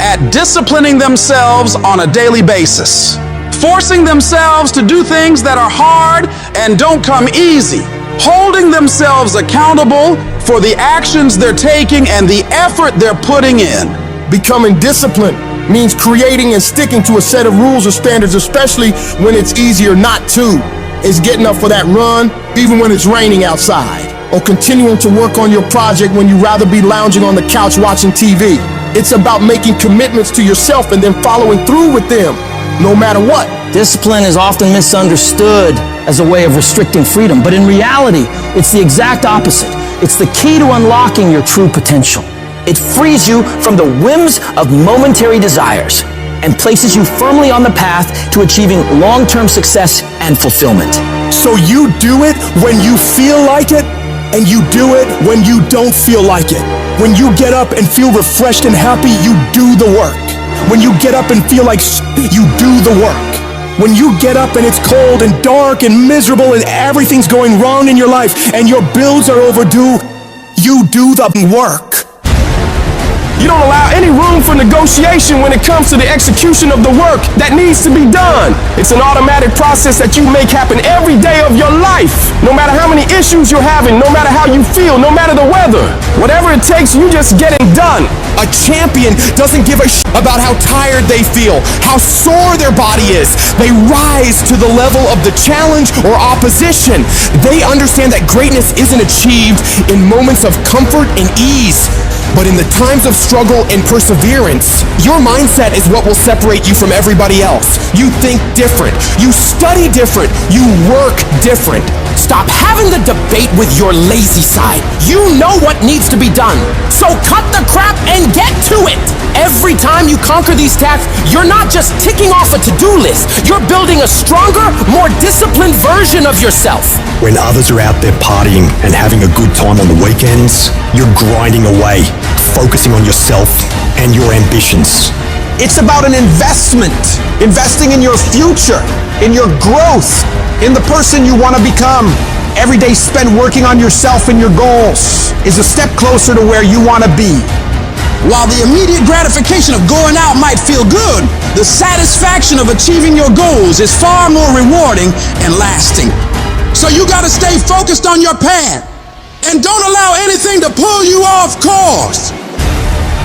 at disciplining themselves on a daily basis, forcing themselves to do things that are hard and don't come easy, holding themselves accountable for the actions they're taking and the effort they're putting in. Becoming disciplined means creating and sticking to a set of rules or standards, especially when it's easier not to. It's getting up for that run, even when it's raining outside, or continuing to work on your project when you'd rather be lounging on the couch watching TV. It's about making commitments to yourself and then following through with them, no matter what. Discipline is often misunderstood as a way of restricting freedom, but in reality, it's the exact opposite. It's the key to unlocking your true potential. It frees you from the whims of momentary desires and places you firmly on the path to achieving long-term success and fulfillment. So you do it when you feel like it, and you do it when you don't feel like it. When you get up and feel refreshed and happy, you do the work. When you get up and feel like you do the work. When you get up and it's cold and dark and miserable and everything's going wrong in your life and your bills are overdue, you do the work. You don't allow any room for negotiation when it comes to the execution of the work that needs to be done. It's an automatic process that you make happen every day of your life. No matter how many issues you're having, no matter how you feel, no matter the weather. Whatever it takes, you just get it done. A champion doesn't give a about how tired they feel, how sore their body is. They rise to the level of the challenge or opposition. They understand that greatness isn't achieved in moments of comfort and ease, but in the times of struggle and perseverance. Your mindset is what will separate you from everybody else. You think different. You study different. You work different. Stop having the debate with your lazy side. You know what needs to be done. So cut the crap and get to it. Every time you conquer these tasks, you're not just ticking off a to-do list. You're building a stronger, more disciplined version of yourself. When others are out there partying and having a good time on the weekends, you're grinding away, focusing on yourself and your ambitions. It's about an investment. Investing in your future, in your growth, in the person you want to become. Every day spent working on yourself and your goals is a step closer to where you want to be. While the immediate gratification of going out might feel good, the satisfaction of achieving your goals is far more rewarding and lasting. So you got to stay focused on your path and don't allow anything to pull you off course.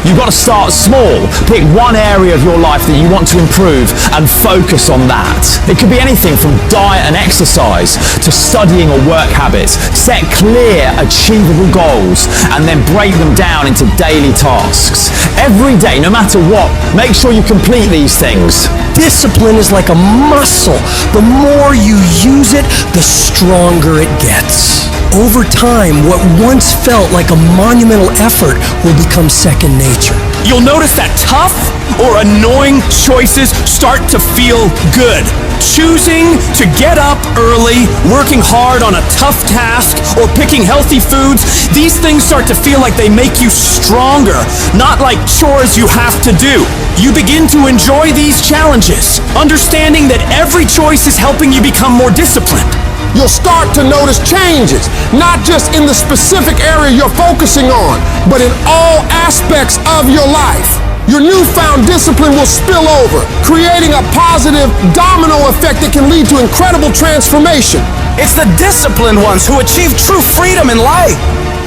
You've got to start small. Pick one area of your life that you want to improve and focus on that. It could be anything from diet and exercise to studying or work habits. Set clear, achievable goals and then break them down into daily tasks. Every day, no matter what, make sure you complete these things. Discipline is like a muscle. The more you use it, the stronger it gets. Over time, what once felt like a monumental effort will become second nature. You'll notice that tough or annoying choices start to feel good. Choosing to get up early, working hard on a tough task, or picking healthy foods, these things start to feel like they make you stronger, not like chores you have to do. You begin to enjoy these challenges, understanding that every choice is helping you become more disciplined. You'll start to notice changes, not just in the specific area you're focusing on, but in all aspects of your life. Your newfound discipline will spill over, creating a positive domino effect that can lead to incredible transformation. It's the disciplined ones who achieve true freedom in life.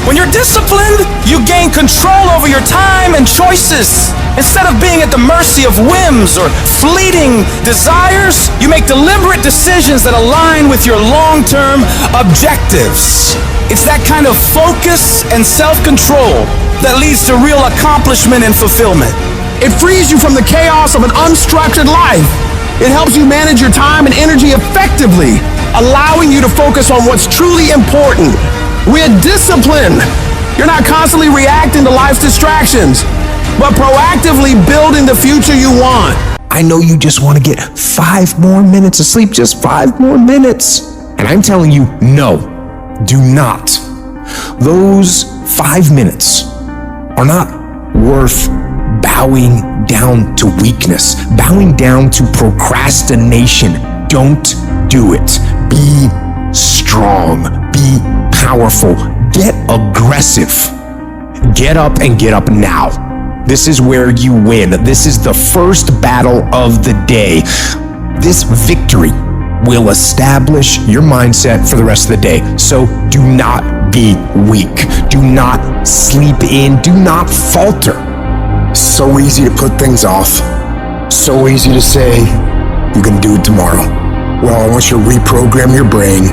When you're disciplined, you gain control over your time and choices. Instead of being at the mercy of whims or fleeting desires, you make deliberate decisions that align with your long-term objectives. It's that kind of focus and self-control that leads to real accomplishment and fulfillment. It frees you from the chaos of an unstructured life. It helps you manage your time and energy effectively, allowing you to focus on what's truly important. With discipline, you're not constantly reacting to life's distractions, but proactively building the future you want. I know you just want to get 5 more minutes of sleep, just 5 more minutes. And I'm telling you, no, do not. Those 5 minutes are not worth bowing down to weakness, bowing down to procrastination. Don't do it. Be strong. Be powerful. Get aggressive. Get up and get up now. This is where you win. This is the first battle of the day. This victory will establish your mindset for the rest of the day. So do not be weak. Do not sleep in. Do not falter. So easy to put things off. So easy to say, you're gonna do it tomorrow. Well, I want you to reprogram your brain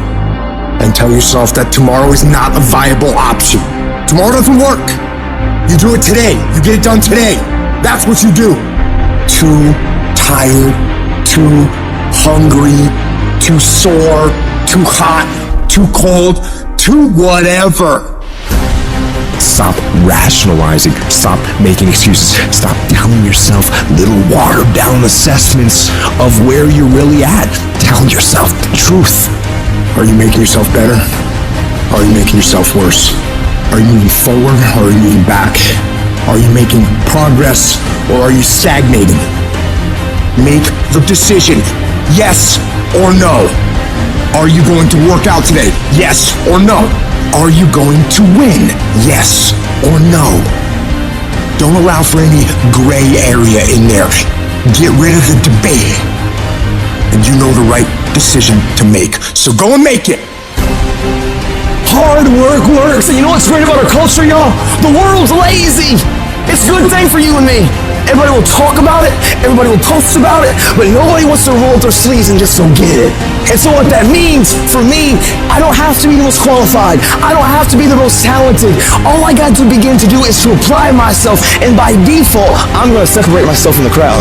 and tell yourself that tomorrow is not a viable option. Tomorrow doesn't work. You do it today. You get it done today. That's what you do. Too tired, too hungry, too sore, too hot, too cold, too whatever. Stop rationalizing. Stop making excuses. Stop telling yourself little watered down assessments of where you're really at. Tell yourself the truth. Are you making yourself better? Or are you making yourself worse? Are you moving forward or are you moving back? Are you making progress or are you stagnating? Make the decision, yes or no. Are you going to work out today? Yes or no. Are you going to win? Yes or no. Don't allow for any gray area in there. Get rid of the debate. And you know the right decision to make. So go and make it. Hard work works. And you know what's great about our culture, y'all? The world's lazy. It's a good thing for you and me. Everybody will talk about it, everybody will post about it, but nobody wants to roll up their sleeves and just go get it. And so what that means for me, I don't have to be the most qualified. I don't have to be the most talented. All I got to begin to do is to apply myself, and by default, I'm going to separate myself from the crowd.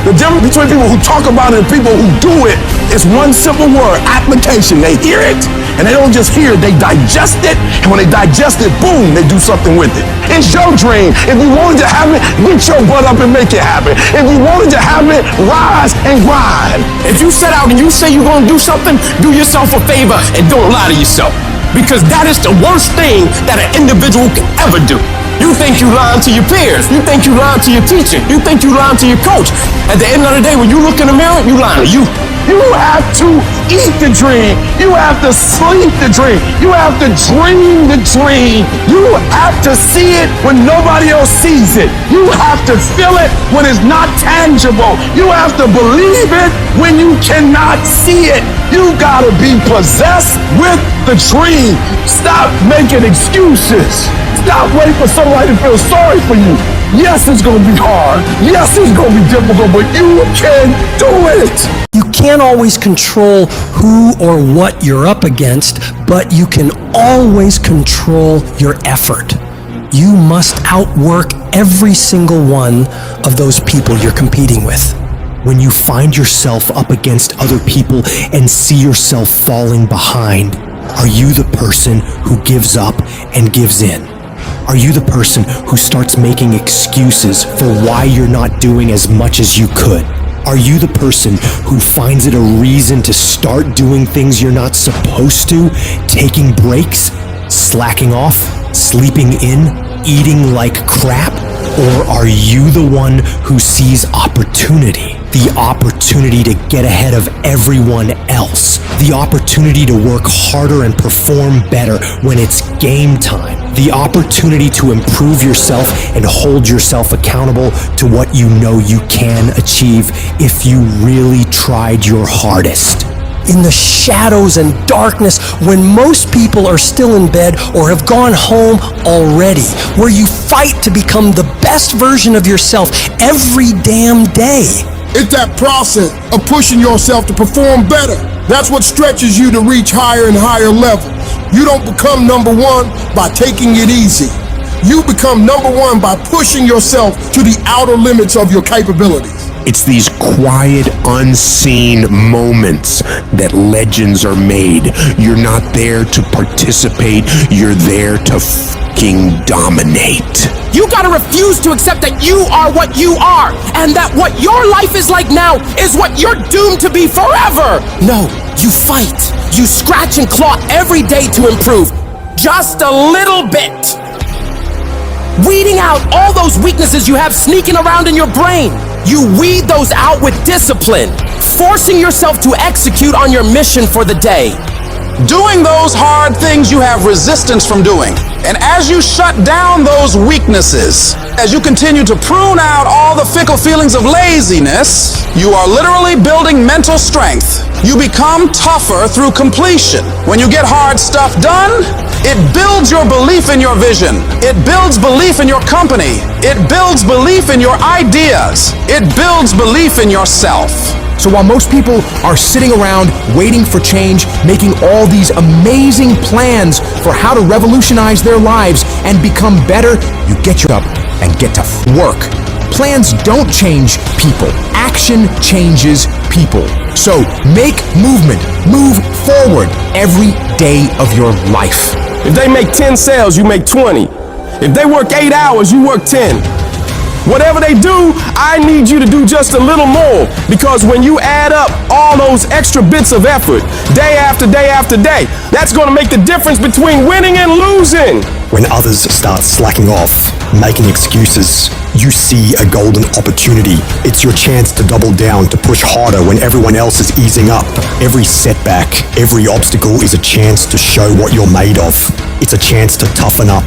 The difference between people who talk about it and people who do it is one simple word: application. They hear it, and they don't just hear it, they digest it, and when they digest it, boom, they do something with it. It's your dream. If you wanted to have it, get your butt up and make it happen. If you wanted to have it, rise and grind. If you set out and you say you're gonna do something, do yourself a favor and don't lie to yourself. Because that is the worst thing that an individual can ever do. You think you lying to your peers. You think you lying to your teacher. You think you lying to your coach. At the end of the day, when you look in the mirror, you lying to you. You have to eat the dream. You have to sleep the dream. You have to dream the dream. You have to see it when nobody else sees it. You have to feel it when it's not tangible. You have to believe it when you cannot see it. You gotta be possessed with the dream. Stop making excuses. Stop waiting for somebody to feel sorry for you. Yes, it's gonna be hard. Yes, it's gonna be difficult, but you can do it. You can't always control who or what you're up against, but you can always control your effort. You must outwork every single one of those people you're competing with. When you find yourself up against other people and see yourself falling behind, are you the person who gives up and gives in? Are you the person who starts making excuses for why you're not doing as much as you could? Are you the person who finds it a reason to start doing things you're not supposed to, taking breaks, slacking off, sleeping in, eating like crap? Or are you the one who sees opportunity? The opportunity to get ahead of everyone else. The opportunity to work harder and perform better when it's game time. The opportunity to improve yourself and hold yourself accountable to what you know you can achieve if you really tried your hardest. In the shadows and darkness, when most people are still in bed or have gone home already, where you fight to become the best version of yourself every damn day. It's that process of pushing yourself to perform better. That's what stretches you to reach higher and higher levels. You don't become number one by taking it easy. You become number one by pushing yourself to the outer limits of your capabilities. It's these quiet, unseen moments that legends are made. You're not there to participate, you're there to fucking dominate. You gotta refuse to accept that you are what you are, and that what your life is like now is what you're doomed to be forever. No, you fight. You scratch and claw every day to improve, just a little bit. Weeding out all those weaknesses you have sneaking around in your brain. You weed those out with discipline, forcing yourself to execute on your mission for the day. Doing those hard things you have resistance from doing. And as you shut down those weaknesses, as you continue to prune out all the fickle feelings of laziness, you are literally building mental strength. You become tougher through completion. When you get hard stuff done, it builds your belief in your vision. It builds belief in your company. It builds belief in your ideas. It builds belief in yourself. So while most people are sitting around waiting for change, making all these amazing plans for how to revolutionize their lives and become better, you get up and get to work. Plans don't change people. Action changes people. So make movement. Move forward every day of your life. If they make 10 sales, you make 20. If they work 8 hours, you work 10. Whatever they do, I need you to do just a little more, because when you add up all those extra bits of effort, day after day after day, that's going to make the difference between winning and losing. When others start slacking off, making excuses, you see a golden opportunity. It's your chance to double down, to push harder when everyone else is easing up. Every setback, every obstacle is a chance to show what you're made of. It's a chance to toughen up,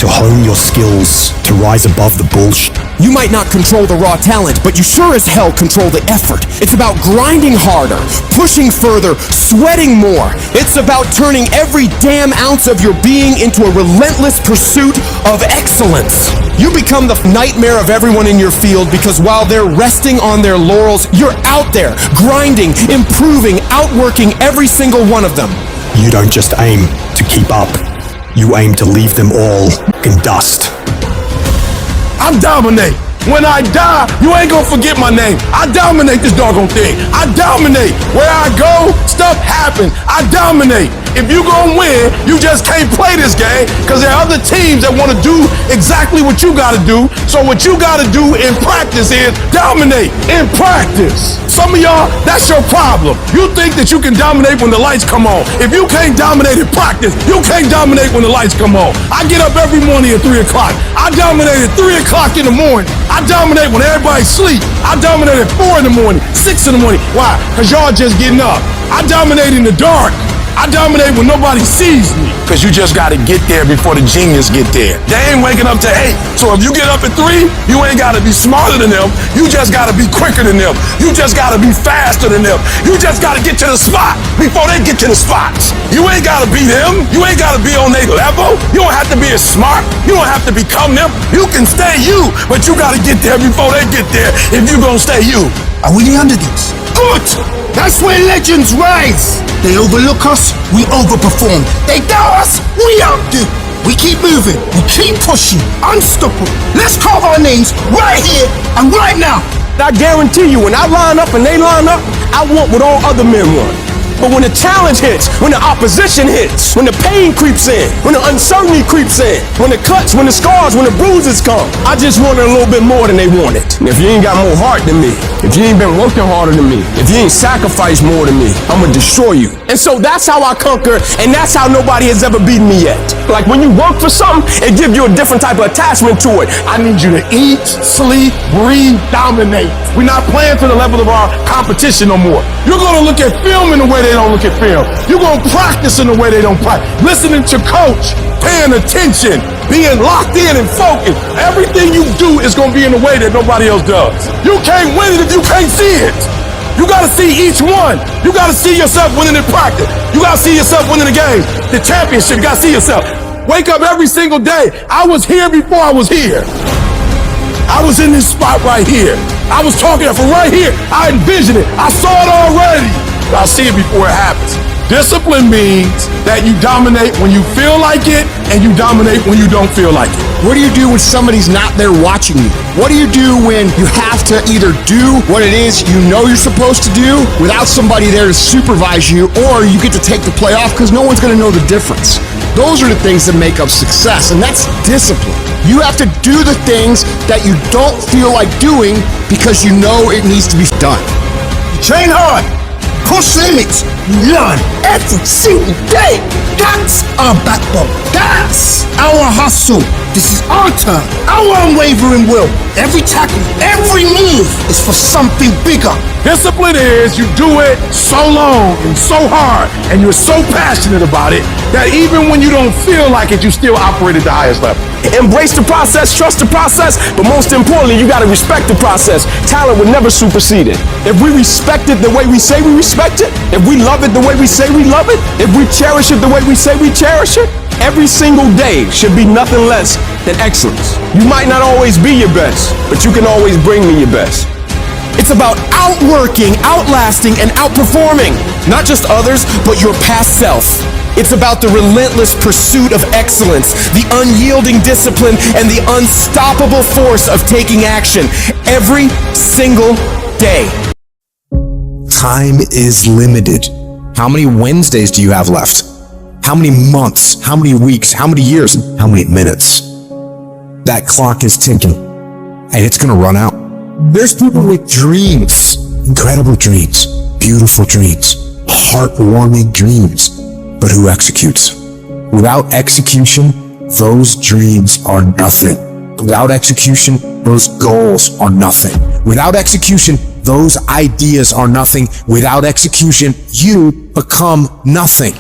to hone your skills, to rise above the bullshit. You might not control the raw talent, but you sure as hell control the effort. It's about grinding harder, pushing further, sweating more. It's about turning every damn ounce of your being into a relentless pursuit of excellence. You become the nightmare of everyone in your field, because while they're resting on their laurels, you're out there, grinding, improving, outworking every single one of them. You don't just aim to keep up. You aim to leave them all in dust. I'm dominate. When I die, you ain't gonna forget my name. I dominate this doggone thing. I dominate. Where I go, stuff happens. I dominate. If you gonna win, you just can't play this game, because there are other teams that want to do exactly what you gotta do. So what you gotta do in practice is dominate in practice. Some of y'all, that's your problem. You think that you can dominate when the lights come on. If you can't dominate in practice, you can't dominate when the lights come on. I get up every morning at 3 o'clock. I dominate at 3 o'clock in the morning. I dominate when everybody's asleep. I dominate at 4 in the morning, 6 in the morning. Why? Because y'all just getting up. I dominate in the dark. I dominate when nobody sees me. Because you just got to get there before the genius get there. They ain't waking up to 8. So if you get up at 3, you ain't got to be smarter than them. You just got to be quicker than them. You just got to be faster than them. You just got to get to the spot before they get to the spots. You ain't got to be them. You ain't got to be on their level. You don't have to be as smart. You don't have to become them. You can stay you, but you got to get there before they get there if you going to stay you. Are we the underdogs? Good! That's where legends rise. They overlook us, we overperform. They doubt us, we outdo. We keep moving, we keep pushing, unstoppable. Let's carve our names right here and right now. I guarantee you, when I line up and they line up, I want what all other men want. But when the challenge hits, when the opposition hits, when the pain creeps in, when the uncertainty creeps in, when the cuts, when the scars, when the bruises come, I just wanted a little bit more than they wanted. And if you ain't got more heart than me, if you ain't been working harder than me, if you ain't sacrificed more than me, I'm gonna destroy you. And so that's how I conquer, and that's how nobody has ever beaten me yet. Like when you work for something, it gives you a different type of attachment to it. I need you to eat, sleep, breathe, dominate. We're not playing to the level of our competition no more. You're gonna look at film in the way they don't look at film. You're gonna practice in the way they don't practice. Listening to coach, paying attention, being locked in and focused. Everything you do is gonna be in a way that nobody else does. You can't win it if you can't see it. You gotta see each one. You gotta see yourself winning in practice. You gotta see yourself winning the game, the championship. You gotta see yourself. Wake up every single day. I was here before I was here. I was in this spot right here. I was talking from right here. I envisioned it. I saw it already. I'll see it before it happens. Discipline means that you dominate when you feel like it, and you dominate when you don't feel like it. What do you do when somebody's not there watching you? What do you do when you have to either do what it is you know you're supposed to do without somebody there to supervise you, or you get to take the play off because no one's going to know the difference? Those are the things that make up success, and that's discipline. You have to do the things that you don't feel like doing because you know it needs to be done. Train hard, push limits. You learn every single day. That's our backbone. That's our hustle. This is our turn, our unwavering will. Every tackle, every move is for something bigger. Discipline is you do it so long and so hard, and you're so passionate about it that even when you don't feel like it, you still operate at the highest level. Embrace the process, trust the process, but most importantly, you gotta respect the process. Talent will never supersede it. If we respect it the way we say we respect it, if we love it the way we say we love it, if we cherish it the way we say we cherish it, every single day should be nothing less than excellence. You might not always be your best, but you can always bring me your best. It's about outworking, outlasting, and outperforming not just others, but your past self. It's about the relentless pursuit of excellence, the unyielding discipline, and the unstoppable force of taking action every single day. Time is limited. How many Wednesdays do you have left? How many months? How many weeks? How many years? How many minutes? That clock is ticking, and it's gonna run out. There's people with dreams, incredible dreams, beautiful dreams, heartwarming dreams, but who executes? Without execution, those dreams are nothing. Without execution, those goals are nothing. Without execution, those ideas are nothing. Without execution, you become nothing.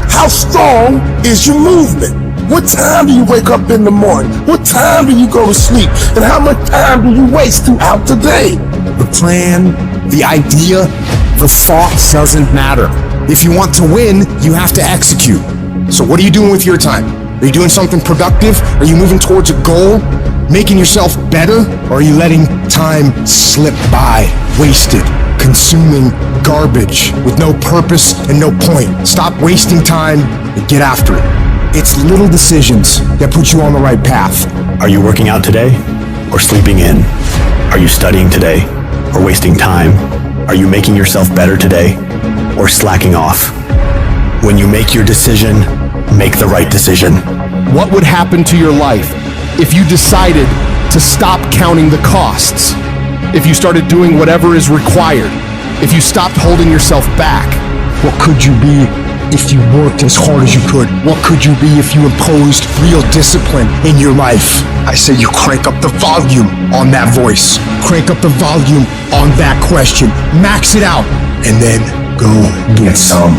How strong is your movement? What time do you wake up in the morning? What time do you go to sleep? And how much time do you waste throughout the day? The plan, the idea, the thought doesn't matter. If you want to win, you have to execute. So what are you doing with your time? Are you doing something productive? Are you moving towards a goal? Making yourself better? Or are you letting time slip by, wasted, consuming garbage with no purpose and no point? Stop wasting time and get after it. It's little decisions that put you on the right path. Are you working out today or sleeping in? Are you studying today or wasting time? Are you making yourself better today or slacking off? When you make your decision, make the right decision. What would happen to your life if you decided to stop counting the costs? If you started doing whatever is required? If you stopped holding yourself back? What could you be if you worked as hard as you could? What could you be if you imposed real discipline in your life? I say you crank up the volume on that voice. Crank up the volume on that question. Max it out. And then go get some.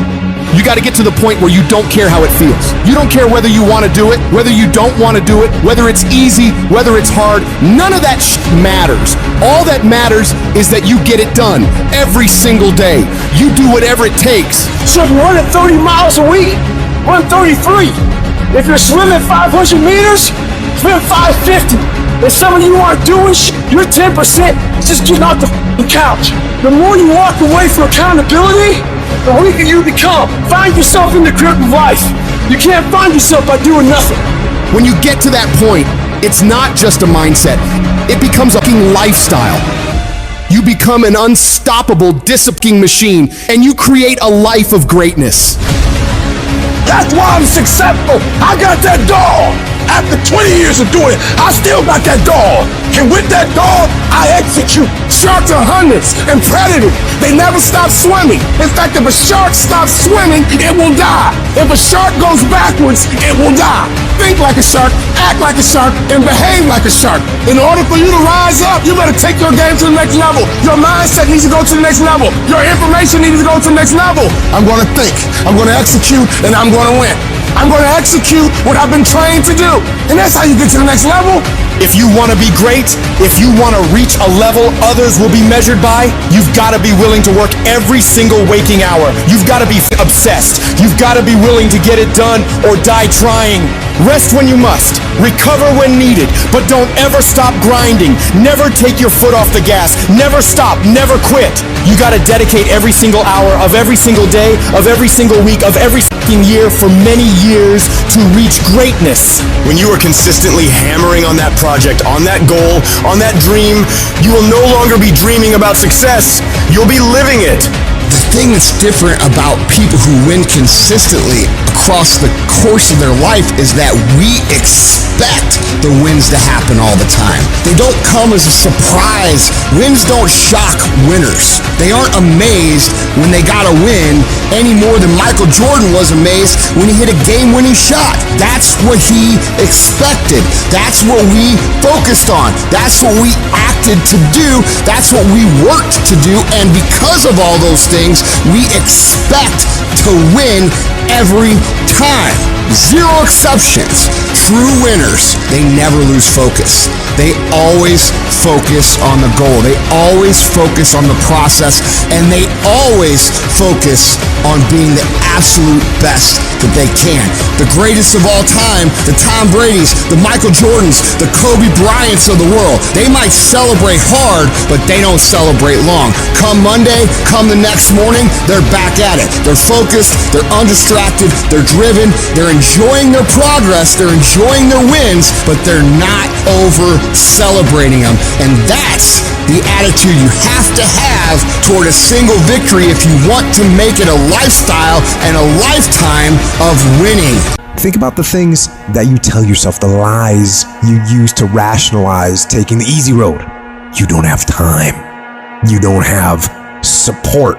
You got to get to the point where you don't care how it feels. You don't care whether you want to do it, whether you don't want to do it, whether it's easy, whether it's hard. None of that matters. All that matters is that you get it done every single day. You do whatever it takes. So if you're running 30 miles a week, run 33. If you're swimming 500 meters, swim 550. If some of you aren't doing you're 10% just getting off the couch. The more you walk away from accountability, the weaker you become. Find yourself in the grip of life. You can't find yourself by doing nothing. When you get to that point, it's not just a mindset. It becomes a fucking lifestyle. You become an unstoppable disciplining machine, and you create a life of greatness. That's why I'm successful. I got that dog. After 20 years of doing it, I still got that dog. And with that dog, I execute. Sharks are hunters and predators. They never stop swimming. In fact, if a shark stops swimming, it will die. If a shark goes backwards, it will die. Think like a shark, act like a shark, and behave like a shark. In order for you to rise up, you better take your game to the next level. Your mindset needs to go to the next level. Your information needs to go to the next level. I'm going to think, I'm going to execute, and I'm going to win. I'm going to execute what I've been trained to do. And that's how you get to the next level. If you want to be great, if you want to reach a level others will be measured by, you've got to be willing to work every single waking hour. You've got to be obsessed. You've got to be willing to get it done or die trying. Rest when you must. Recover when needed. But don't ever stop grinding. Never take your foot off the gas. Never stop. Never quit. You got to dedicate every single hour of every single day, of every single week, of every year for many years to reach greatness. When you are consistently hammering on that project, on that goal, on that dream, you will no longer be dreaming about success. You'll be living it. This thing that's different about people who win consistently across the course of their life is that we expect the wins to happen all the time. They don't come as a surprise. Wins don't shock winners. They aren't amazed when they got a win any more than Michael Jordan was amazed when he hit a game-winning shot. That's what he expected. That's what we focused on. That's what we acted to do. That's what we worked to do. And because of all those things, we expect to win every time. Zero exceptions. True winners, they never lose focus. They always focus on the goal. They always focus on the process, and they always focus on being the absolute best that they can. The greatest of all time, the Tom Brady's, the Michael Jordans, the Kobe Bryants of the world. They might celebrate hard, but they don't celebrate long. Come Monday, come the next morning, they're back at it. They're focused, they're undistracted, they're driven, they're enjoying their progress, they're enjoying their wins, but they're not over celebrating them. And that's the attitude you have to have toward a single victory if you want to make it a lifestyle and a lifetime of winning. Think about the things that you tell yourself, the lies you use to rationalize taking the easy road. You don't have time. You don't have support.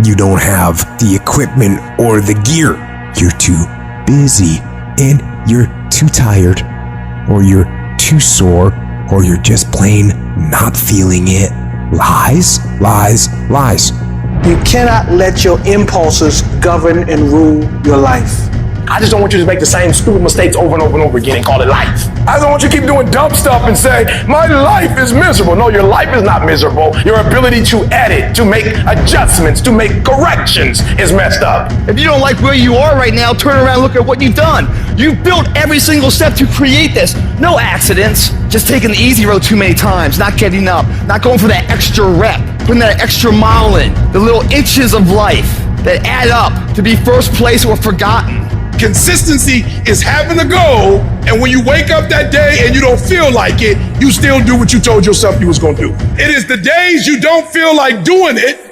You don't have the equipment or the gear. You're too busy, and you're too tired, or you're too sore, or you're just plain not feeling it. Lies, lies, lies. You cannot let your impulses govern and rule your life. I just don't want you to make the same stupid mistakes over and over and over again and call it life. I don't want you to keep doing dumb stuff and say, my life is miserable. No, your life is not miserable. Your ability to edit, to make adjustments, to make corrections is messed up. If you don't like where you are right now, turn around and look at what you've done. You've built every single step to create this. No accidents, just taking the easy road too many times, not getting up, not going for that extra rep, putting that extra mile in, the little inches of life that add up to be first place or forgotten. Consistency is having a goal, and when you wake up that day and you don't feel like it, you still do what you told yourself you was gonna do. It is the days you don't feel like doing it,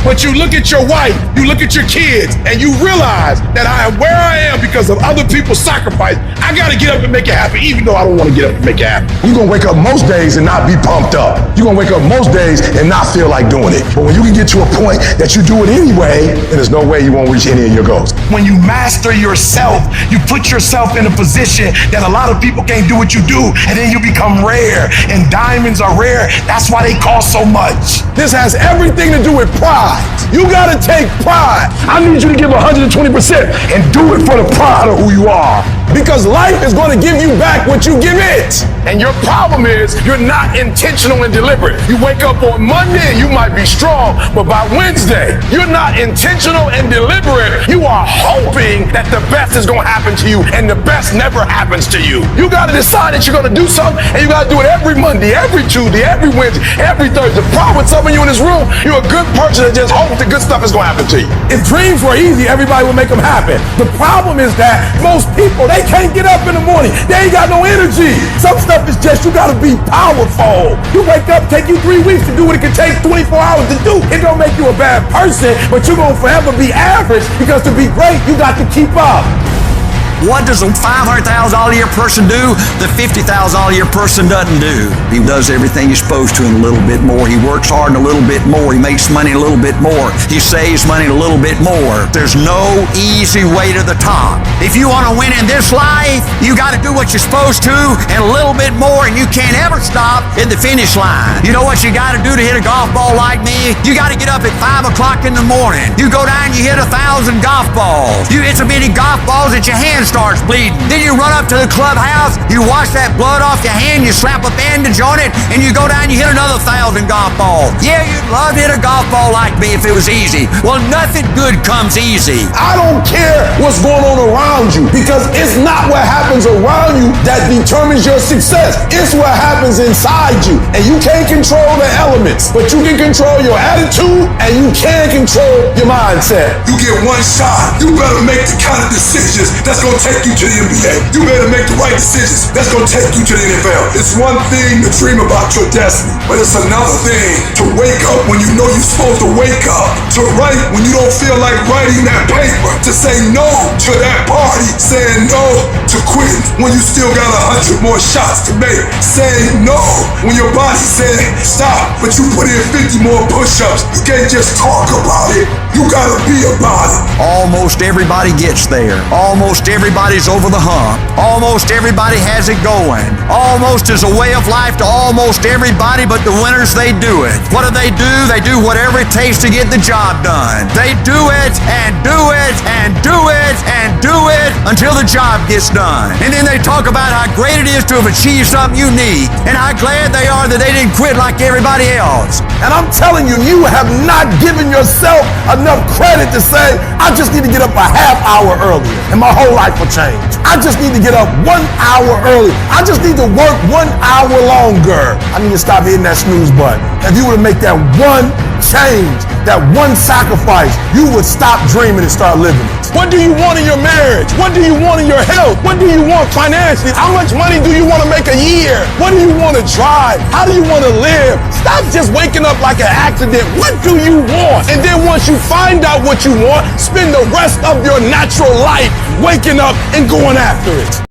but you look at your wife, you look at your kids, and you realize that I am where I am because of other people's sacrifice. I gotta get up and make it happen, even though I don't wanna get up and make it happen. You're gonna wake up most days and not be pumped up. You're gonna wake up most days and not feel like doing it. But when you can get to a point that you do it anyway, then there's no way you won't reach any of your goals. When you master yourself, you put yourself in a position that a lot of people can't do what you do, and then you become rare, and diamonds are rare. That's why they cost so much. This has everything to do with pride. You gotta take pride. I need you to give 120% and do it for the pride of who you are. Because life is gonna give you back what you give it. And your problem is you're not intentional and deliberate. You wake up on Monday and you might be strong, but by Wednesday, you're not intentional and deliberate. You are hoping that the best is gonna happen to you, and the best never happens to you. You gotta decide that you're gonna do something, and you gotta do it every Monday, every Tuesday, every Wednesday, every Thursday. The problem with some of you in this room, you're a good person that just hopes that good stuff is gonna happen to you. If dreams were easy, everybody would make them happen. The problem is that most people, they can't get up in the morning. They ain't got no energy. Some stuff is just, you gotta be powerful. You wake up, take you 3 weeks to do what it can take 24 hours to do. It don't make you a bad person, but you're gonna forever be average, because to be great, you got to keep up. What does a $500,000 a year person do that $50,000 a year person doesn't do? He does everything he's supposed to and a little bit more. He works hard and a little bit more. He makes money a little bit more. He saves money a little bit more. There's no easy way to the top. If you want to win in this life, you got to do what you're supposed to and a little bit more, and you can't ever stop at the finish line. You know what you got to do to hit a golf ball like me? You got to get up at 5 o'clock in the morning. You go down, you hit 1,000 golf balls. You hit so many golf balls that your hands starts bleeding. Then you run up to the clubhouse, you wash that blood off your hand, you slap a bandage on it, and you go down, you hit another 1,000 golf balls. Yeah, you'd love to hit a golf ball like me if it was easy. Well, nothing good comes easy. I don't care what's going on around you, because it's not what happens around you that determines your success. It's what happens inside you. And you can't control the elements, but you can control your attitude and you can control your mindset. You get one shot. You better make the kind of decisions that's going to gonna take you to the NBA. You better make the right decisions. That's gonna take you to the NFL. It's one thing to dream about your destiny, but it's another thing to wake up when you know you're supposed to wake up, to write when you don't feel like writing that paper, to say no to that party, saying no to quitting when you still got 100 more shots to make, saying no when your body said stop, but you put in 50 more push-ups. You can't just talk about it, you gotta be about it. Almost everybody gets there. Almost everybody's over the hump. Almost everybody has it going. Almost is a way of life to almost everybody, but the winners, they do it. What do? They do whatever it takes to get the job done. They do it and do it and do it and do it until the job gets done. And then they talk about how great it is to have achieved something unique and how glad they are that they didn't quit like everybody else. And I'm telling you, you have not given yourself enough credit to say, I just need to get up a half hour earlier and my whole life will change. I just need to get up 1 hour early. I just need to work 1 hour longer. I need to stop hitting that snooze button. If you were to make that one change, that one sacrifice, you would stop dreaming and start living it. What do you want in your marriage? What do you want in your health? What do you want financially? How much money do you want to make a year? What do you want to drive? How do you want to live? Stop just waking up like an accident. What do you want? And then once you find out what you want, spend the rest of your natural life waking up and going after it.